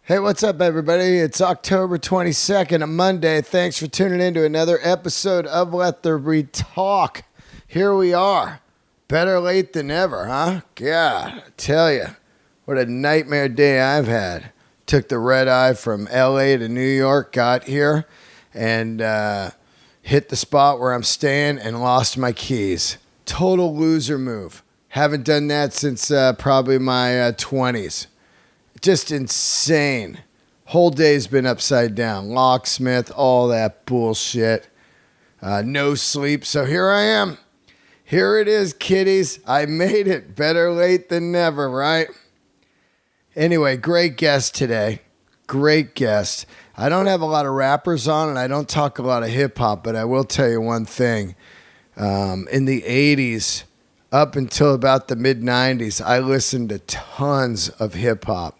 Hey, what's up, everybody? It's October 22nd, a Monday. Thanks for tuning in to another episode of Let There Be Talk. Here we are. Better late than never, huh? God, I tell you, what a nightmare day I've had. Took the red eye from L.A. to New York, got here, and hit the spot where I'm staying and lost my keys. Total loser move. Haven't done that since probably my 20s. Just insane. Whole day's been upside down. Locksmith, all that bullshit. No sleep. So here I am. Here it is, kiddies. I made it. Better late than never, right? Anyway, great guest today. Great guest. I don't have a lot of rappers on and I don't talk a lot of hip hop, but I will tell you one thing. In the 80s, up until about the mid 90s, I listened to tons of hip hop.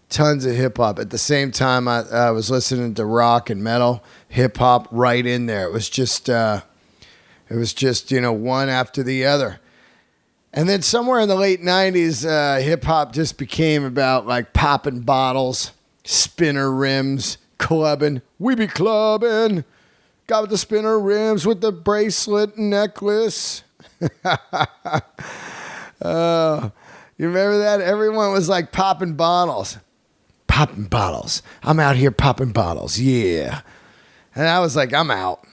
Tons of hip hop. At the same time, I was listening to rock and metal, hip hop right in there. It was just one after the other. And then somewhere in the late 90s, hip hop just became about like popping bottles, spinner rims, clubbing. We be clubbing. Got the spinner rims with the bracelet and necklace. You remember that? Everyone was like popping bottles. Popping bottles. I'm out here popping bottles. Yeah. And I was like, I'm out.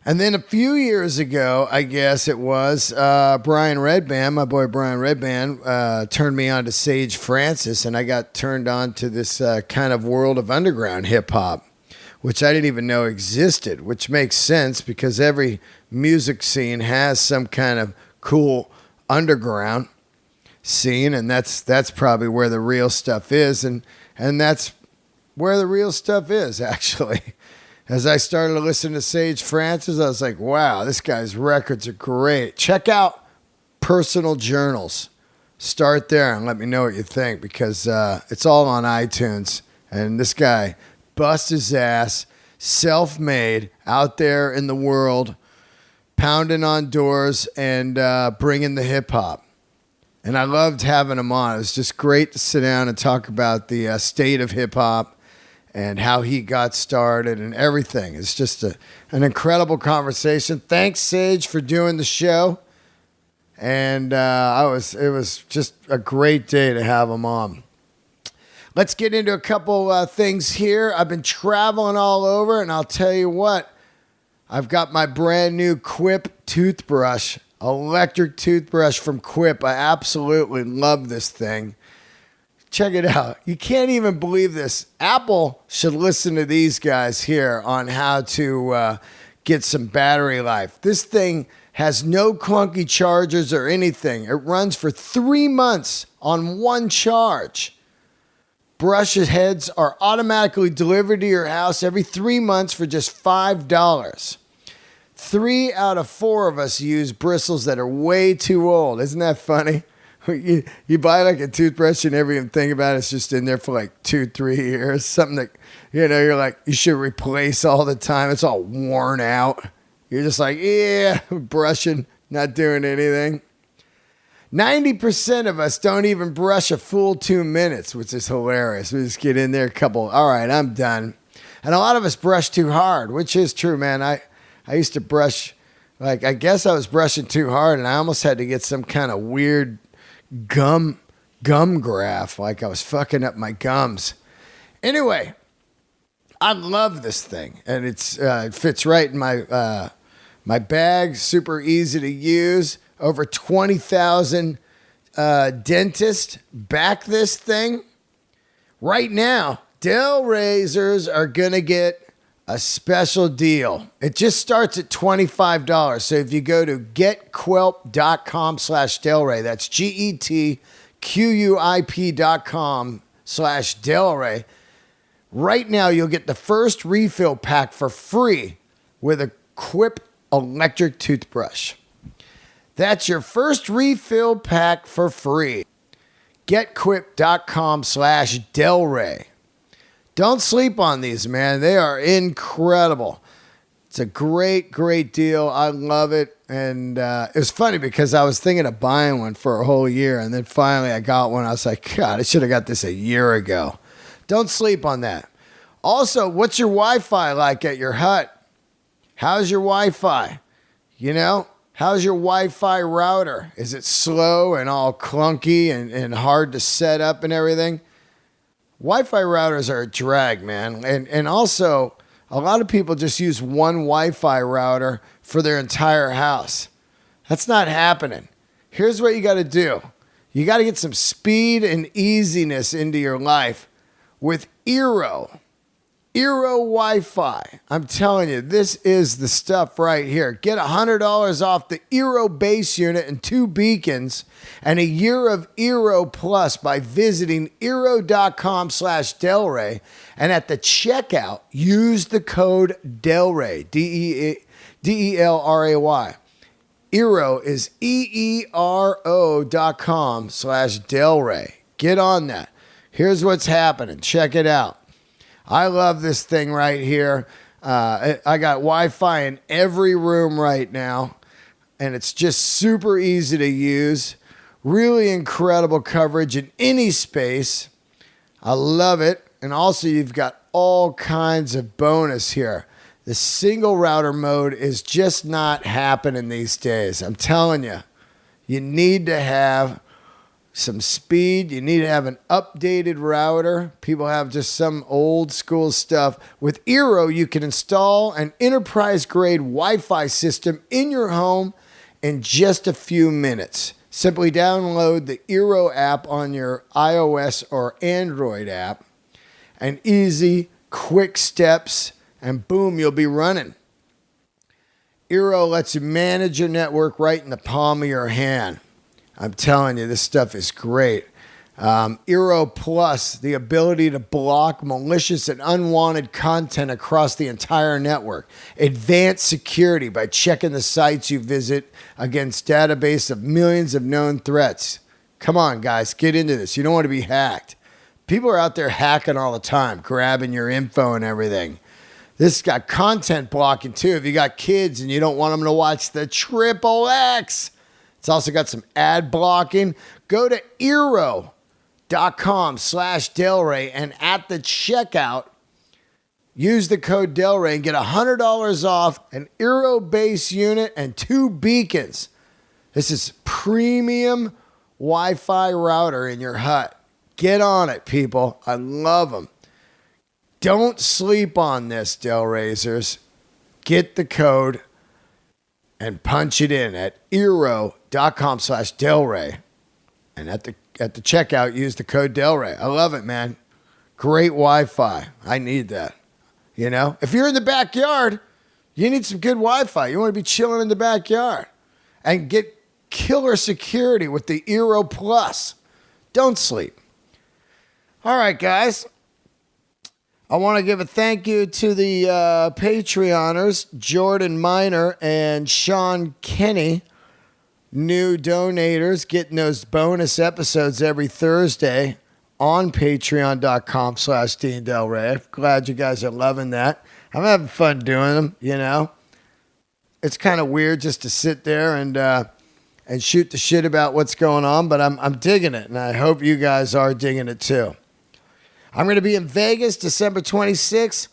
And then a few years ago, I guess it was, Brian Redband, my boy Brian Redband, turned me on to Sage Francis, and I got turned on to this kind of world of underground hip-hop, which I didn't even know existed, which makes sense because every music scene has some kind of cool underground scene, and that's probably where the real stuff is, and that's where the real stuff is, actually. As I started to listen to Sage Francis, I was like, wow, this guy's records are great. Check out Personal Journals. Start there and let me know what you think, because it's all on iTunes, and this guy busts his ass, self-made, out there in the world, pounding on doors and bringing the hip-hop. And I loved having him on. It was just great to sit down and talk about the state of hip-hop and how he got started and everything. It's just an incredible conversation. Thanks, Sage, for doing the show. And it was just a great day to have him on. Let's get into a couple things here. I've been traveling all over, and I'll tell you what. I've got my brand new Quip toothbrush. Electric toothbrush from Quip. I absolutely love this thing. Check it out. You can't even believe this. Apple should listen to these guys here on how to get some battery life. This thing has no clunky chargers or anything. It runs for 3 months on one charge. Brush heads are automatically delivered to your house every 3 months for just $5. 3 out of 4 of us use bristles that are way too old. Isn't that funny? You buy like a toothbrush, you never even think about it. It's just in there for like 2-3 years. Something that, you're like, you should replace all the time. It's all worn out. You're just like, yeah, brushing, not doing anything. 90% of us don't even brush a full 2 minutes, which is hilarious. We just get in there all right, I'm done. And a lot of us brush too hard, which is true, man. I used to brush, I guess I was brushing too hard, and I almost had to get some kind of weird gum graft, like I was fucking up my gums. Anyway, I love this thing, and it fits right in my bag. Super easy to use. Over 20,000 dentists back this thing. Right now, Dell razors are gonna get a special deal. It just starts at $25. So if you go to getquip.com/Delray, that's getquip.com/Delray, right now you'll get the first refill pack for free with a Quip electric toothbrush. That's your first refill pack for free. Getquip.com/Delray. Don't sleep on these, man. They are incredible. It's a great, great deal. I love it. And it was funny because I was thinking of buying one for a whole year. And then finally I got one. I was like, God, I should have got this a year ago. Don't sleep on that. Also, what's your Wi-Fi like at your hut? How's your Wi-Fi? You know, how's your Wi-Fi router? Is it slow and all clunky and hard to set up and everything? Wi-Fi routers are a drag, man. And also, a lot of people just use one Wi-Fi router for their entire house. That's not happening. Here's what you got to do. You got to get some speed and easiness into your life with Eero. Eero Wi-Fi. I'm telling you, this is the stuff right here. Get $100 off the Eero base unit and 2 beacons and a year of Eero Plus by visiting Eero.com/Delray. And at the checkout, use the code Delray, Delray. Eero is EERO.com/Delray. Get on that. Here's what's happening. Check it out. I love this thing right here. I got Wi-Fi in every room right now, and it's just super easy to use. Really incredible coverage in any space. I love it. And also, you've got all kinds of bonus here. The single router mode is just not happening these days. I'm telling you, you need to have some speed. You need to have an updated router. People have just some old school stuff. With Eero, you can install an enterprise-grade Wi-Fi system in your home in just a few minutes. Simply download the Eero app on your iOS or Android app. And easy, quick steps, and boom, you'll be running. Eero lets you manage your network right in the palm of your hand. I'm telling you, this stuff is great. Eero Plus, the ability to block malicious and unwanted content across the entire network. Advanced security by checking the sites you visit against database of millions of known threats. Come on, guys, get into this. You don't want to be hacked. People are out there hacking all the time, grabbing your info and everything. This has got content blocking too. If you got kids and you don't want them to watch the XXX, it's also got some ad blocking. Go to Eero.com/Delray and at the checkout, use the code Delray and get $100 off an Eero base unit and 2 beacons. This is premium Wi-Fi router in your hut. Get on it, people. I love them. Don't sleep on this, Delraisers. Get the code and punch it in at Eero.com/Delray. And at the checkout, use the code Delray. I love it, man. Great Wi-Fi. I need that. You know, if you're in the backyard, you need some good Wi-Fi. You want to be chilling in the backyard and get killer security with the Eero Plus. Don't sleep. All right, guys. I want to give a thank you to the Patreoners, Jordan Miner and Sean Kenny, new donators, getting those bonus episodes every Thursday on patreon.com/DeanDelRay. Glad you guys are loving that. I'm having fun doing them, you know. It's kind of weird just to sit there and shoot the shit about what's going on, but I'm digging it, and I hope you guys are digging it too. I'm going to be in Vegas December 26th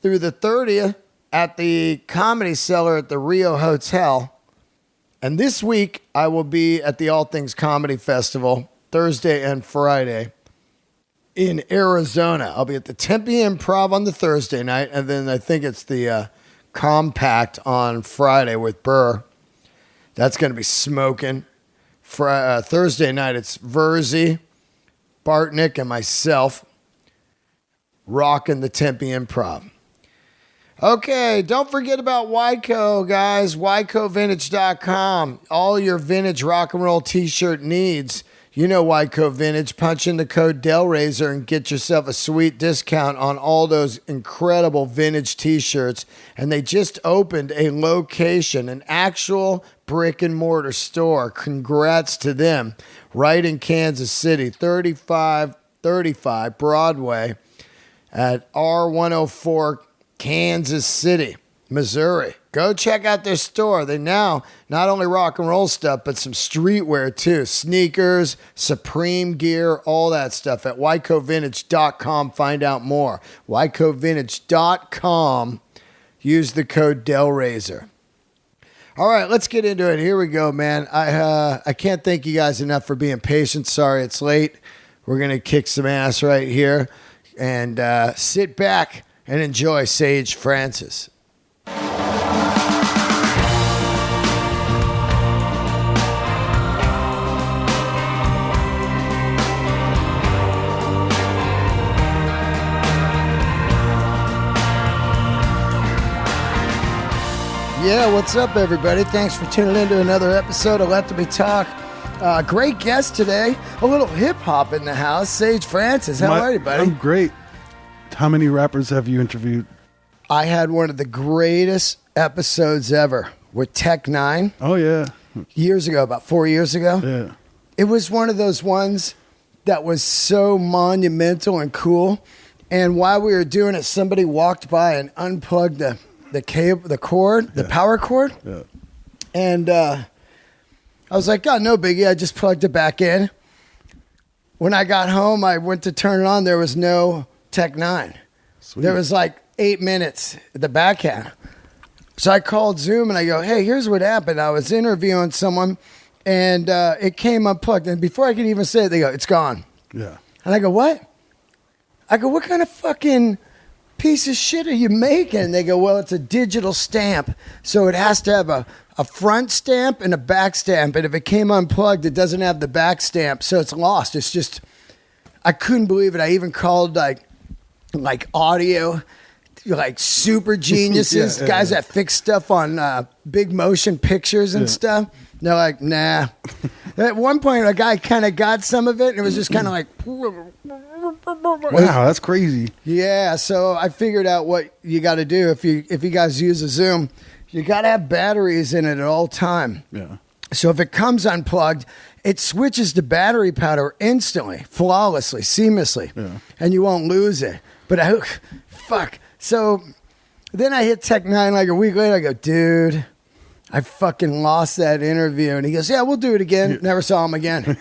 through the 30th at the Comedy Cellar at the Rio Hotel. And this week, I will be at the All Things Comedy Festival, Thursday and Friday, in Arizona. I'll be at the Tempe Improv on the Thursday night, and then I think it's the Compact on Friday with Burr. That's going to be smoking. Thursday night, it's Verzi, Bartnick, and myself. Rocking the Tempe Improv. Okay, don't forget about Wyco, guys. WycoVintage.com. All your vintage rock and roll t-shirt needs. You know Wyco Vintage. Punch in the code Delraiser and get yourself a sweet discount on all those incredible vintage t-shirts. And they just opened a location, an actual brick and mortar store. Congrats to them. Right in Kansas City, 3535 Broadway. At R104 Kansas City. Missouri. Go check out their store. They now not only rock and roll stuff, but some streetwear too. Sneakers, Supreme gear, all that stuff at wycovintage.com. Find out more. wycovintage.com. Use the code DELRAZOR. All right, let's get into it. Here we go, man. I can't thank you guys enough for being patient. Sorry it's late. We're going to kick some ass right here. And sit back and enjoy Sage Francis. Yeah, what's up, everybody? Thanks for tuning in to another episode of Let Me Talk. Great guest today. A little hip-hop in the house. Sage Francis. How are you, buddy? I'm great. How many rappers have you interviewed? I had one of the greatest episodes ever with Tech-9. Oh, yeah. Years ago, about 4 years ago. Yeah. It was one of those ones that was so monumental and cool. And while we were doing it, somebody walked by and unplugged the cable, the cord, the power cord. Yeah. And I was like, God, no biggie. I just plugged it back in. When I got home, I went to turn it on. There was no Tech-9. Sweet. There was like 8 minutes at the backhand. So I called Zoom and I go, hey, here's what happened. I was interviewing someone and it came unplugged. And before I could even say it, they go, it's gone. Yeah. And I go, what? I go, what kind of fucking piece of shit are you making? And they go, well, it's a digital stamp. So it has to have a front stamp and a back stamp. And if it came unplugged, it doesn't have the back stamp. So it's lost. It's just, I couldn't believe it. I even called like audio, like super geniuses, guys that fix stuff on big motion pictures and stuff. They're like, nah. At one point, a guy kind of got some of it, and it was just kind of like... Wow, that's crazy. Yeah, so I figured out what you got to do if you guys use a Zoom. You got to have batteries in it at all time. Yeah. So if it comes unplugged, it switches to battery power instantly, flawlessly, seamlessly, and you won't lose it. But fuck. So then I hit Tech-9 like a week later. I go, dude, I fucking lost that interview. And he goes, yeah, we'll do it again. Never saw him again.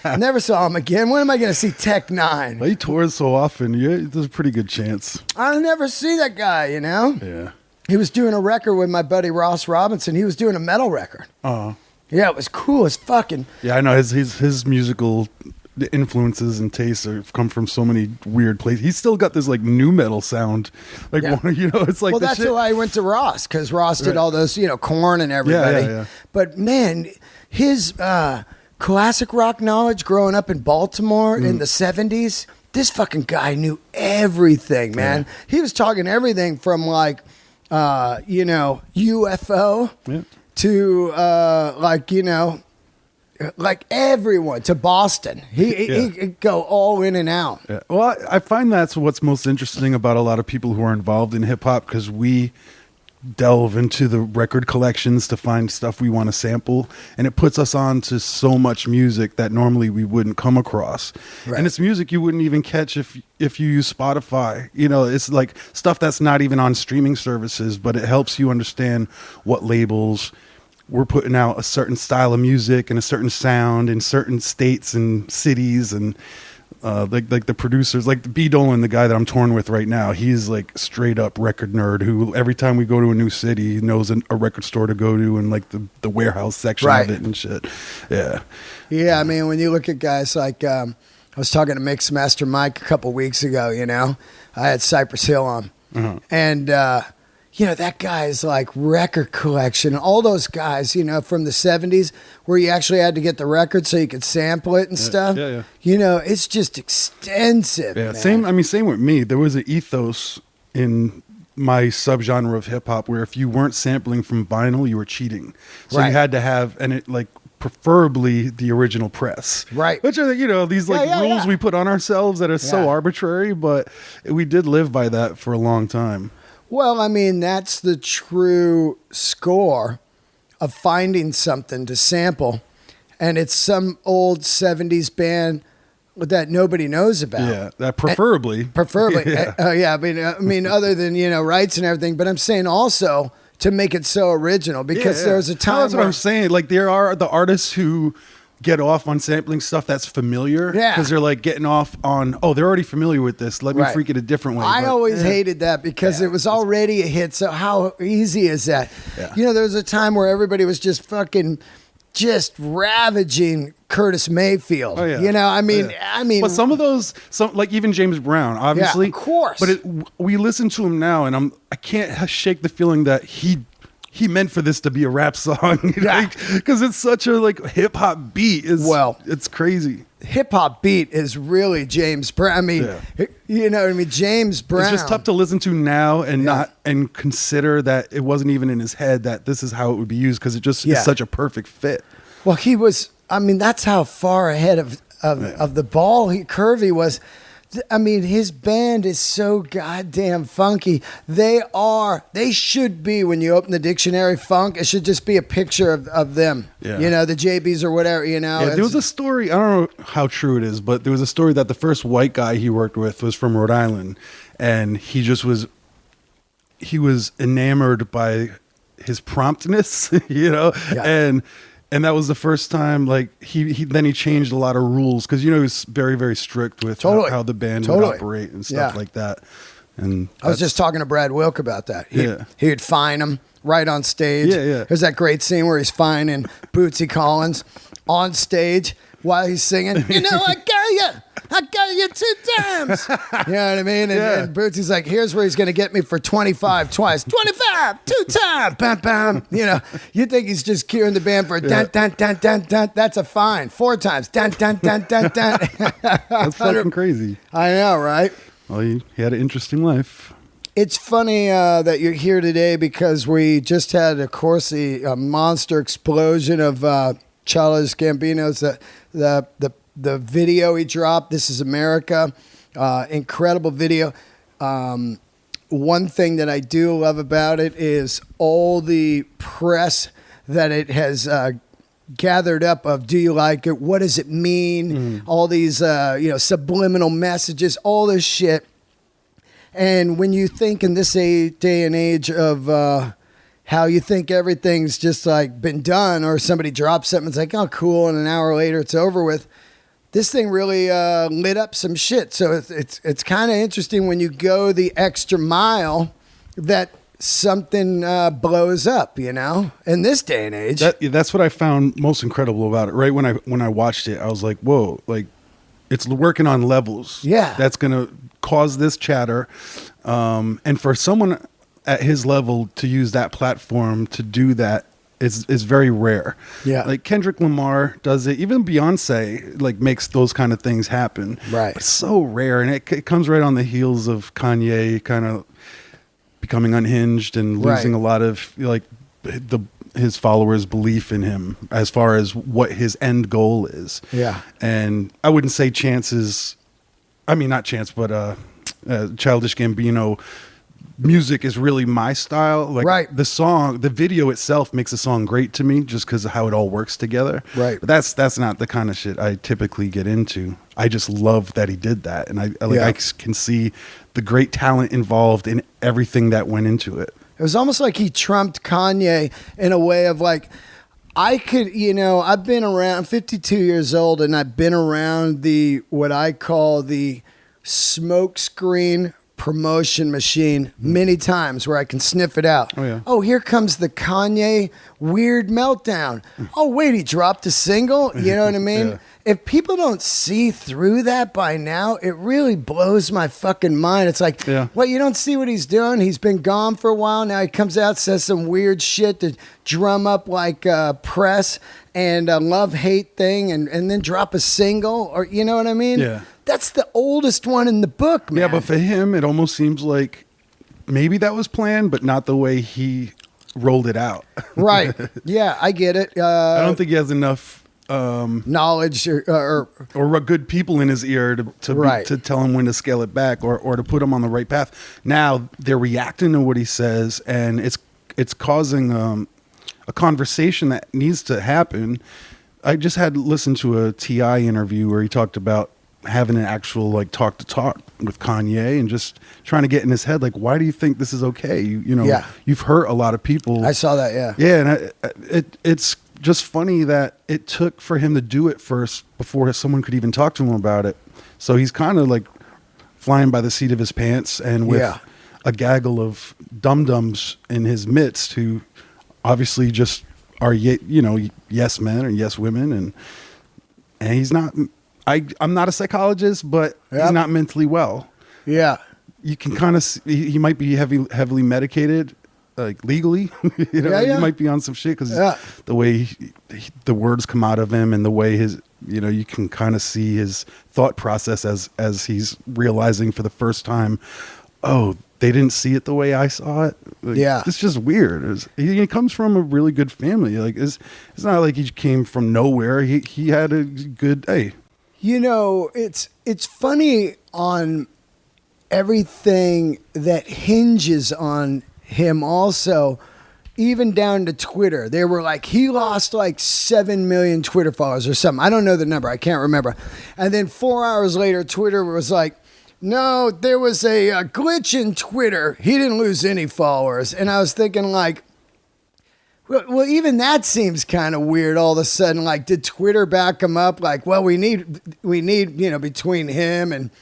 Never saw him again. When am I going to see Tech-9? Well, he tours so often. Yeah, there's a pretty good chance. I'll never see that guy, you know? Yeah. He was doing a record with my buddy Ross Robinson. He was doing a metal record. Oh. Yeah, it was cool as fucking. Yeah, I know. His musical influences and tastes have come from so many weird places. He's still got this like new metal sound, like it's like. Well, that's why I went to Ross, because Ross did all those, Korn and everybody. Yeah. But man, his classic rock knowledge growing up in Baltimore in the 70s. This fucking guy knew everything, man. Yeah. He was talking everything from like, UFO to like everyone to Boston. He could go all in and out. Yeah. Well, I find that's what's most interesting about a lot of people who are involved in hip hop, because we delve into the record collections to find stuff we want to sample, and it puts us on to so much music that normally we wouldn't come across. Right. And it's music you wouldn't even catch if you use Spotify. It's like stuff that's not even on streaming services, but it helps you understand what labels we're putting out a certain style of music and a certain sound in certain states and cities, and like the producers, like B. Dolan, the guy that I'm touring with right now, he's like straight up record nerd who every time we go to a new city, he knows a record store to go to and like the warehouse section of it and shit. Yeah. Yeah, I mean, when you look at guys like, I was talking to Mix Master Mike a couple weeks ago, I had Cypress Hill on. And, that guy's like record collection, all those guys, from the 70s where you actually had to get the record so you could sample it and stuff. Yeah. It's just extensive. Yeah, man. Same with me. There was an ethos in my subgenre of hip hop where if you weren't sampling from vinyl, you were cheating. So you had to have, and it like preferably the original press. Right. Which are, these rules we put on ourselves that are so arbitrary, but we did live by that for a long time. Well, I mean, that's the true score of finding something to sample. And it's some old 70s band that nobody knows about. Yeah, that preferably. Preferably. Yeah. Yeah. I mean, other than, rights and everything, but I'm saying also to make it so original because there was a time. That's what I'm saying. Like there are the artists who get off on sampling stuff that's familiar. Yeah. Because they're like getting off on, they're already familiar with this. Let me freak it a different way. I always hated that because it was already a hit. So how easy is that? Yeah. There was a time where everybody was just fucking ravaging Curtis Mayfield. Oh, yeah. I mean, but some of those, like even James Brown, obviously, of course. But we listen to him now, and I can't shake the feeling that he meant for this to be a rap song, because it's such a hip hop beat. It's crazy. Hip hop beat is really James Brown. I mean, James Brown. It's just tough to listen to now and not and consider that it wasn't even in his head that this is how it would be used, because it just is such a perfect fit. Well, he was. I mean, that's how far ahead of the ball Curvy was. I mean, his band is so goddamn funky. They should be, when you open the dictionary, funk, it should just be a picture of them. Yeah. The JBs or whatever, Yeah, there was a story, I don't know how true it is, but there was a story that the first white guy he worked with was from Rhode Island, and he was enamored by his promptness, and that was the first time, he changed a lot of rules, because, he was very, very strict with how the band would operate and stuff like that. And I was just talking to Brad Wilk about that. He'd fine him right on stage. Yeah. There's that great scene where he's fining Bootsy Collins on stage while he's singing, I got you 2 times. You know what I mean? And Bootsy's like, here's where he's going to get me for 25 twice. 25, 2 times. Bam, bam. You think he's just cueing the band for a dun, dun, dun, dun, dun. That's a fine. 4 times. Dun, dun, dun, dun, dun. That's fucking crazy. I know, right? Well, he had an interesting life. It's funny that you're here today because we just had, of course, a monster explosion of Childish Gambino's the video he dropped, This Is America. Incredible video. One thing that I do love about it is all the press that it has gathered up of, do you like it? What does it mean? All these subliminal messages, all this shit. And when you think in this day and age of how you think everything's just been done, or somebody drops something, it's like, oh, cool, and an hour later it's over with. This thing really lit up some shit. So it's kind of interesting when you go the extra mile that something blows up, in this day and age. That's what I found most incredible about it. Right when I watched it, I was like, whoa, it's working on levels. Yeah. That's going to cause this chatter. And for someone at his level to use that platform to do that is very rare. Yeah. Kendrick Lamar does it. Even Beyonce makes those kind of things happen. Right. It's so rare. And it comes right on the heels of Kanye kind of becoming unhinged and losing a lot of his followers' belief in him as far as what his end goal is. Yeah. And I wouldn't say not Chance, but Childish Gambino music is really my style. The video itself makes the song great to me just because of how it all works together. Right. But that's not the kind of shit I typically get into. I just love that he did that. And I can see the great talent involved in everything that went into it. It was almost like he trumped Kanye in a way of I could, I've been around, I'm 52 years old, and I've been around what I call the smoke screen promotion machine many times where I can sniff it out. Oh, yeah. Oh, here comes the Kanye weird meltdown. Oh, wait, he dropped a single? You know what I mean? Yeah. If people don't see through that by now, it really blows my fucking mind. It's like, well, you don't see what he's doing. He's been gone for a while. Now he comes out, says some weird shit to drum up press and a love-hate thing and then drop a single, or you know what I mean? Yeah. That's the oldest one in the book, man. Yeah, but for him, it almost seems like maybe that was planned, but not the way he rolled it out. Right. Yeah, I get it. I don't think he has enough knowledge or good people in his ear to tell him when to scale it back or to put him on the right path. Now they're reacting to what he says, and it's causing a conversation that needs to happen. I just had listened to a T.I. interview where he talked about having an actual like talk with Kanye and just trying to get in his head, like, why do you think this is okay? You know, Yeah. you've hurt a lot of people. I saw that. Yeah. Yeah, and it's just funny that it took for him to do it first before someone could even talk to him about it. So he's kind of like flying by the seat of his pants, and with a gaggle of dum-dums in his midst who obviously just are, you know, yes men or yes women, and he's not. I'm not a psychologist, but he's not mentally well. Yeah, you can kind of he might be heavily medicated, like legally. You know, he might be on some shit because the way the words come out of him and the way his, you know, you can kind of see his thought process as he's realizing for the first time, oh, they didn't see it the way I saw it. Like, it's just weird. He comes from a really good family. Like it's not like he came from nowhere. He had a good day. You know, it's funny on everything that hinges on him also, even down to Twitter. They were like, he lost like 7 million Twitter followers or something. I don't know the number. I can't remember. And then 4 hours later, Twitter was like, no, there was a glitch in Twitter. He didn't lose any followers. And I was thinking like, well, even that seems kind of weird all of a sudden. Like, did Twitter back him up? Like, well, we need, you know, between him and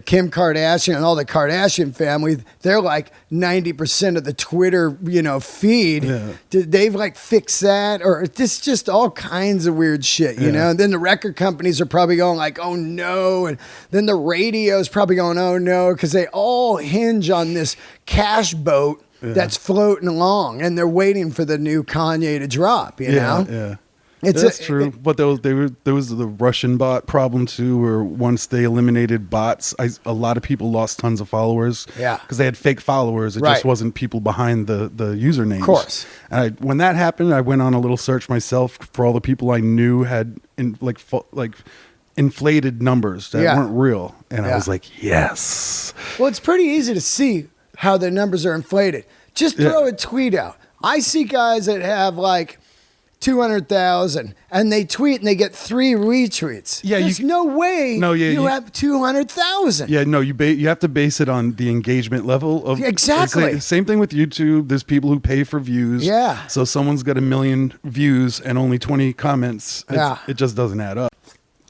Kim Kardashian and all the Kardashian family, they're like 90% of the Twitter, you know, feed. Yeah. Did they like fix that? Or this just all kinds of weird shit, you know? And then the record companies are probably going like, oh no. And then the radio's probably going, oh no, because they all hinge on this cash boat that's floating along, and they're waiting for the new Kanye to drop, you know? Yeah. That's true. But there was the Russian bot problem too, where once they eliminated bots, a lot of people lost tons of followers. Yeah, because they had fake followers. It just wasn't people behind the usernames. Of course. And when that happened, I went on a little search myself for all the people I knew had inflated numbers that weren't real, and I was like, yes. Well, it's pretty easy to see how their numbers are inflated. Just throw a tweet out. I see guys that have like 200,000 and they tweet and they get 3 retweets. Yeah, there's no way you have 200,000. Yeah, no, you have to base it on the engagement level of exactly. Same thing with YouTube. There's people who pay for views. Yeah. So someone's got 1 million views and only 20 comments. It just doesn't add up.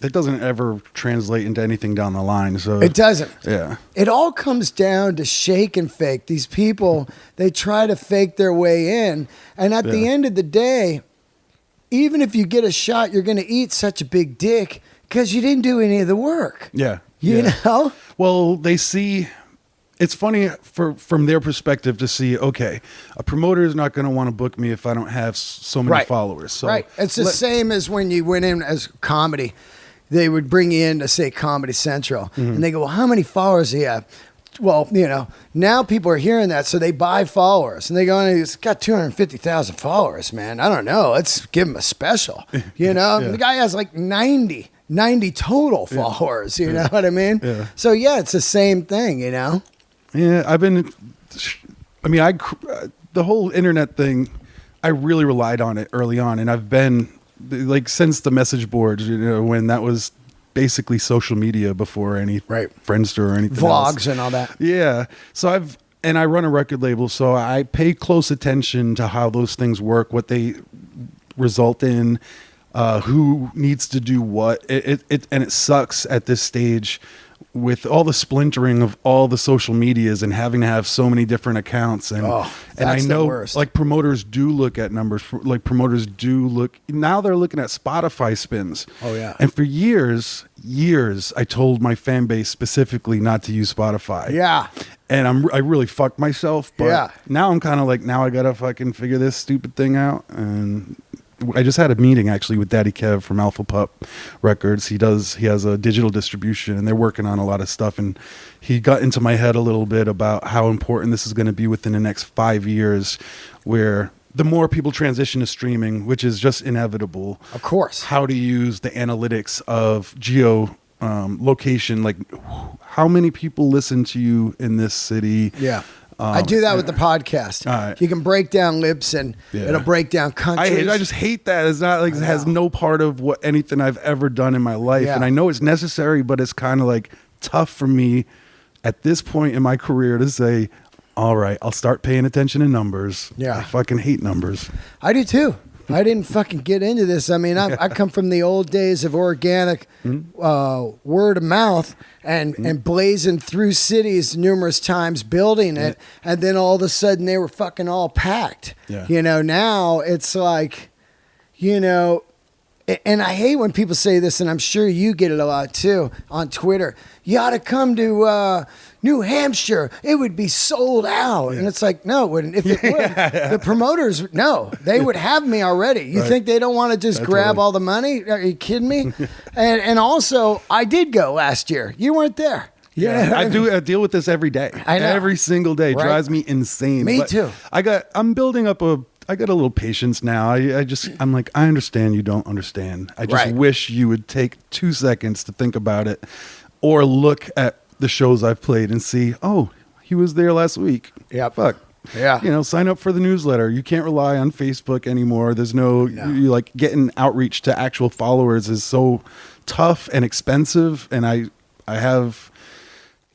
It doesn't ever translate into anything down the line. So it doesn't. Yeah. It all comes down to shake and fake. These people, they try to fake their way in. And at the end of the day, even if you get a shot, you're going to eat such a big dick because you didn't do any of the work. Yeah. You know? Well, they see... It's funny from their perspective to see, okay, a promoter is not going to want to book me if I don't have so many followers. So It's the same as when you went in as comedy. They would bring you in to say Comedy Central. And they go, well, how many followers do you have? Well, you know, now people are hearing that, so they buy followers. And they go, he's got 250,000 followers, man. I don't know. Let's give him a special. You know? The guy has like 90 total followers. You know what I mean? Yeah. So, it's the same thing, you know? Yeah, the whole internet thing, I really relied on it early on. And I've been, like, since the message boards, you know, when that was basically social media before any Friendster or anything Vlogs else. And all that. Yeah. So I run a record label, so I pay close attention to how those things work, what they result in, who needs to do what. And it sucks at this stage with all the splintering of all the social medias and having to have so many different accounts. And I know like promoters do look at numbers, like promoters do look, now they're looking at Spotify spins. Oh yeah. And for years, I told my fan base specifically not to use Spotify. Yeah. And I really fucked myself, but now I'm kind of like, now I got to fucking figure this stupid thing out. And I just had a meeting actually with Daddy Kev from Alpha Pup Records. He has a digital distribution and they're working on a lot of stuff. And he got into my head a little bit about how important this is going to be within the next 5 years, where the more people transition to streaming, which is just inevitable. Of course. How to use the analytics of geo location, like how many people listen to you in this city. Yeah. I do that with the podcast. All right. You can break down lips and it'll break down countries. I just hate that. It's not like it has no part of what anything I've ever done in my life. Yeah. And I know it's necessary, but it's kind of like tough for me at this point in my career to say, all right, I'll start paying attention to numbers. Yeah. I fucking hate numbers. I do too. I didn't fucking get into this. I mean, I come from the old days of organic word of mouth and blazing through cities numerous times building it. And then all of a sudden they were fucking all packed. Yeah. You know, now it's like, you know, and I hate when people say this, and I'm sure you get it a lot too on Twitter. You ought to come to New Hampshire. It would be sold out. Yeah. And it's like, no, it wouldn't. If it would, the promoters, no, they would have me already. You think they don't want to just grab all the money? Are you kidding me? and also, I did go last year. You weren't there. Yeah, I deal with this every day. I know. Every single day. It drives me insane. Me too. I'm building up I got a little patience now. I'm like, I understand you don't understand. I just wish you would take 2 seconds to think about it or look at the shows I've played and see, oh, he was there last week. Yeah. Fuck. Yeah. You know, sign up for the newsletter. You can't rely on Facebook anymore. There's you like getting outreach to actual followers is so tough and expensive. And I have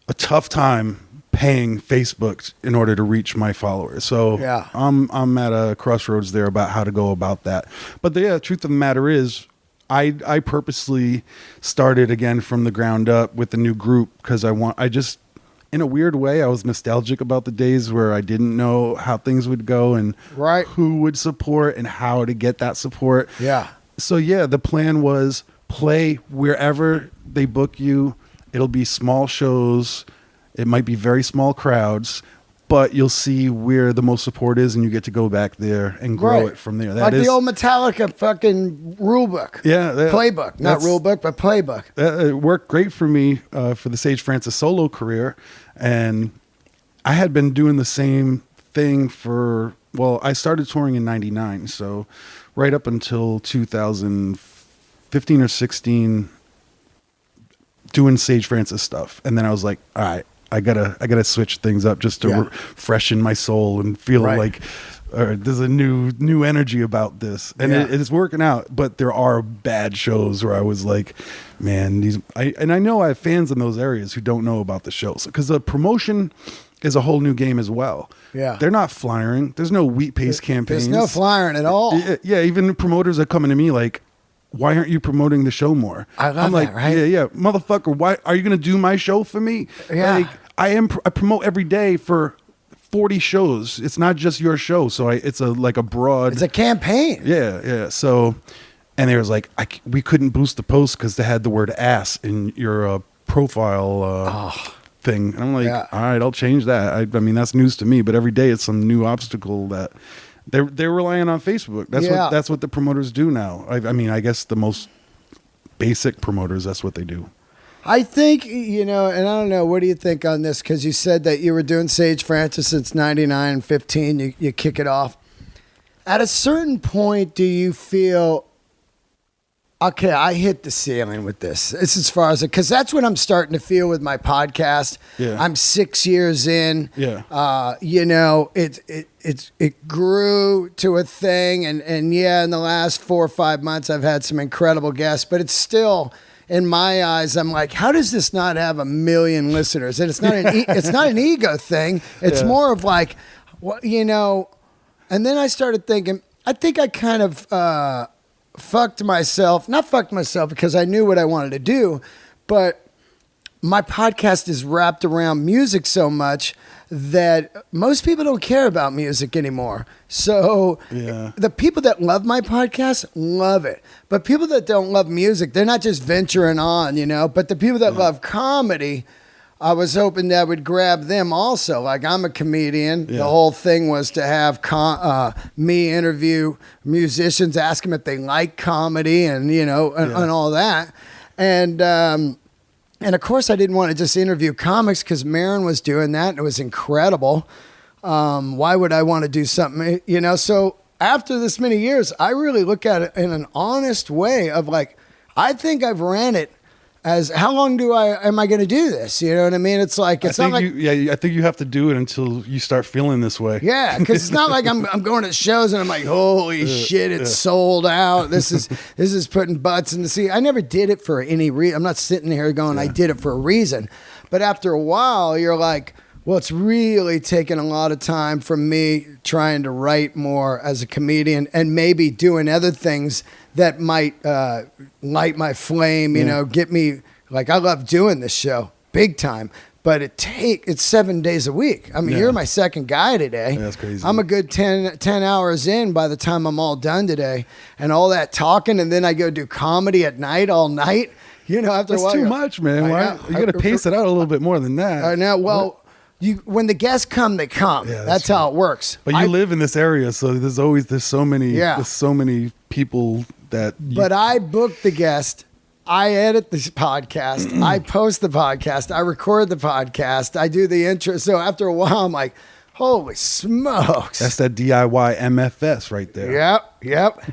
a tough time paying Facebook in order to reach my followers. So I'm at a crossroads there about how to go about that. But the truth of the matter is I purposely started again from the ground up with the new group because I just in a weird way, I was nostalgic about the days where I didn't know how things would go and who would support and how to get that support. Yeah. So the plan was play wherever they book you. It'll be small shows. It might be very small crowds, but you'll see where the most support is, and you get to go back there and grow it from there. That like the old Metallica fucking rule book. Yeah. Playbook. Not rule book, but playbook. It worked great for me for the Sage Francis solo career, and I had been doing the same thing I started touring in 99, so right up until 2015 or 16, doing Sage Francis stuff. And then I was like, all right, I gotta switch things up just to freshen my soul and feel like there's a new energy about this. And it is working out, but there are bad shows where I was like, man, I know I have fans in those areas who don't know about the shows because the promotion is a whole new game as well. Yeah. They're not flyering. There's no wheat paste campaigns. There's no flyering at all. Yeah. Even promoters are coming to me like, why aren't you promoting the show more? I'm like, right? Yeah, motherfucker. Why are you going to do my show for me? Yeah. Like, I promote every day for 40 shows. It's not just your show. So it's a broad. It's a campaign. Yeah. So, and there was like, we couldn't boost the post because they had the word ass in your profile thing. And I'm like, all right, I'll change that. I mean, that's news to me, but every day it's some new obstacle that they're relying on Facebook. That's what the promoters do now. I mean, I guess the most basic promoters, that's what they do. I think, and I don't know, what do you think on this? Because you said that you were doing Sage Francis since 99 and 15, you kick it off. At a certain point, do you feel, okay, I hit the ceiling with this. It's as far as because that's what I'm starting to feel with my podcast. Yeah. I'm 6 years in. Yeah. It grew to a thing, and in the last 4 or 5 months, I've had some incredible guests, but it's still, in my eyes, I'm like, how does this not have 1 million listeners? And it's not it's not an ego thing. It's more of like, And then I started thinking, I think I kind of not fucked myself because I knew what I wanted to do, but my podcast is wrapped around music so much that most people don't care about music anymore. So the people that love my podcast love it. But people that don't love music, they're not just venturing on, but the people that love comedy, I was hoping that would grab them also. Like, I'm a comedian. The whole thing was to have me interview musicians, ask them if they like comedy and all that. And of course, I didn't want to just interview comics because Marin was doing that and it was incredible. Why would I want to do something, So after this many years, I really look at it in an honest way of like, I think I've ran it as how long am I going to do this? You know what I mean? It's like, it's not like, I think you have to do it until you start feeling this way. yeah, because it's not like I'm going to shows and I'm like, holy shit, it's sold out. This is putting butts in the seat. I never did it for any reason. I'm not sitting here going, I did it for a reason. But after a while, you're like, well, it's really taken a lot of time from me trying to write more as a comedian and maybe doing other things that might light my flame, you know, get me, like, I love doing this show big time, but it's 7 days a week. I mean, you're my second guy today. Yeah, that's crazy. I'm a good 10 hours in by the time I'm all done today, and all that talking, and then I go do comedy at night all night. You know, after a while, That's too much, man. You got to pace it out a little bit more than that. Now, well, when the guests come, they come. Yeah, that's how it works. But you live in this area, so there's so many people that. But I book the guest. I edit this podcast. I post the podcast. I record the podcast. I do the intro. So after a while, I'm like, holy smokes. That's that DIY MFS right there. Yep.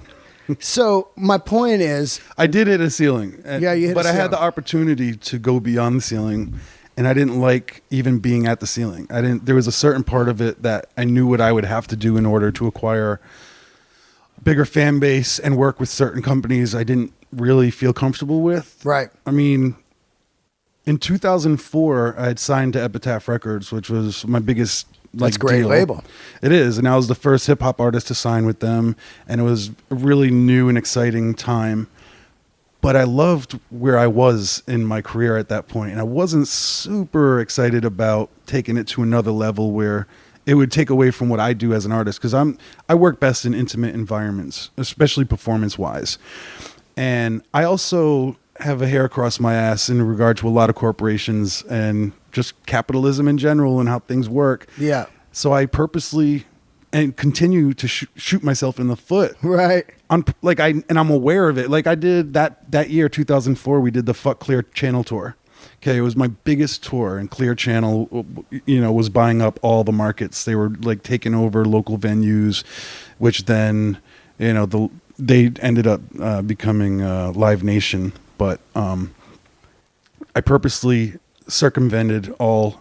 So my point is, I did hit a ceiling. Yeah, you hit but a I ceiling. had the opportunity to go beyond the ceiling, and I didn't like even being at the ceiling. There was a certain part of it that I knew what I would have to do in order to acquire a bigger fan base and work with certain companies I didn't really feel comfortable with. right. I mean, in 2004, I had signed to Epitaph Records, which was my biggest That's a great deal. label. It is, and I was the first hip hop artist to sign with them, and it was a really new and exciting time. But I loved where I was in my career at that point, and I wasn't super excited about taking it to another level where it would take away from what I do as an artist, because I work best in intimate environments, especially performance-wise. And I also have a hair across my ass in regard to a lot of corporations and just capitalism in general and how things work. Yeah. So I purposely and continue to shoot myself in the foot. Right. I'm aware of it. Like I did that year, 2004, we did the Fuck Clear Channel tour. Okay, it was my biggest tour, and Clear Channel, was buying up all the markets. They were like taking over local venues, which then, they ended up becoming Live Nation. But I purposely circumvented all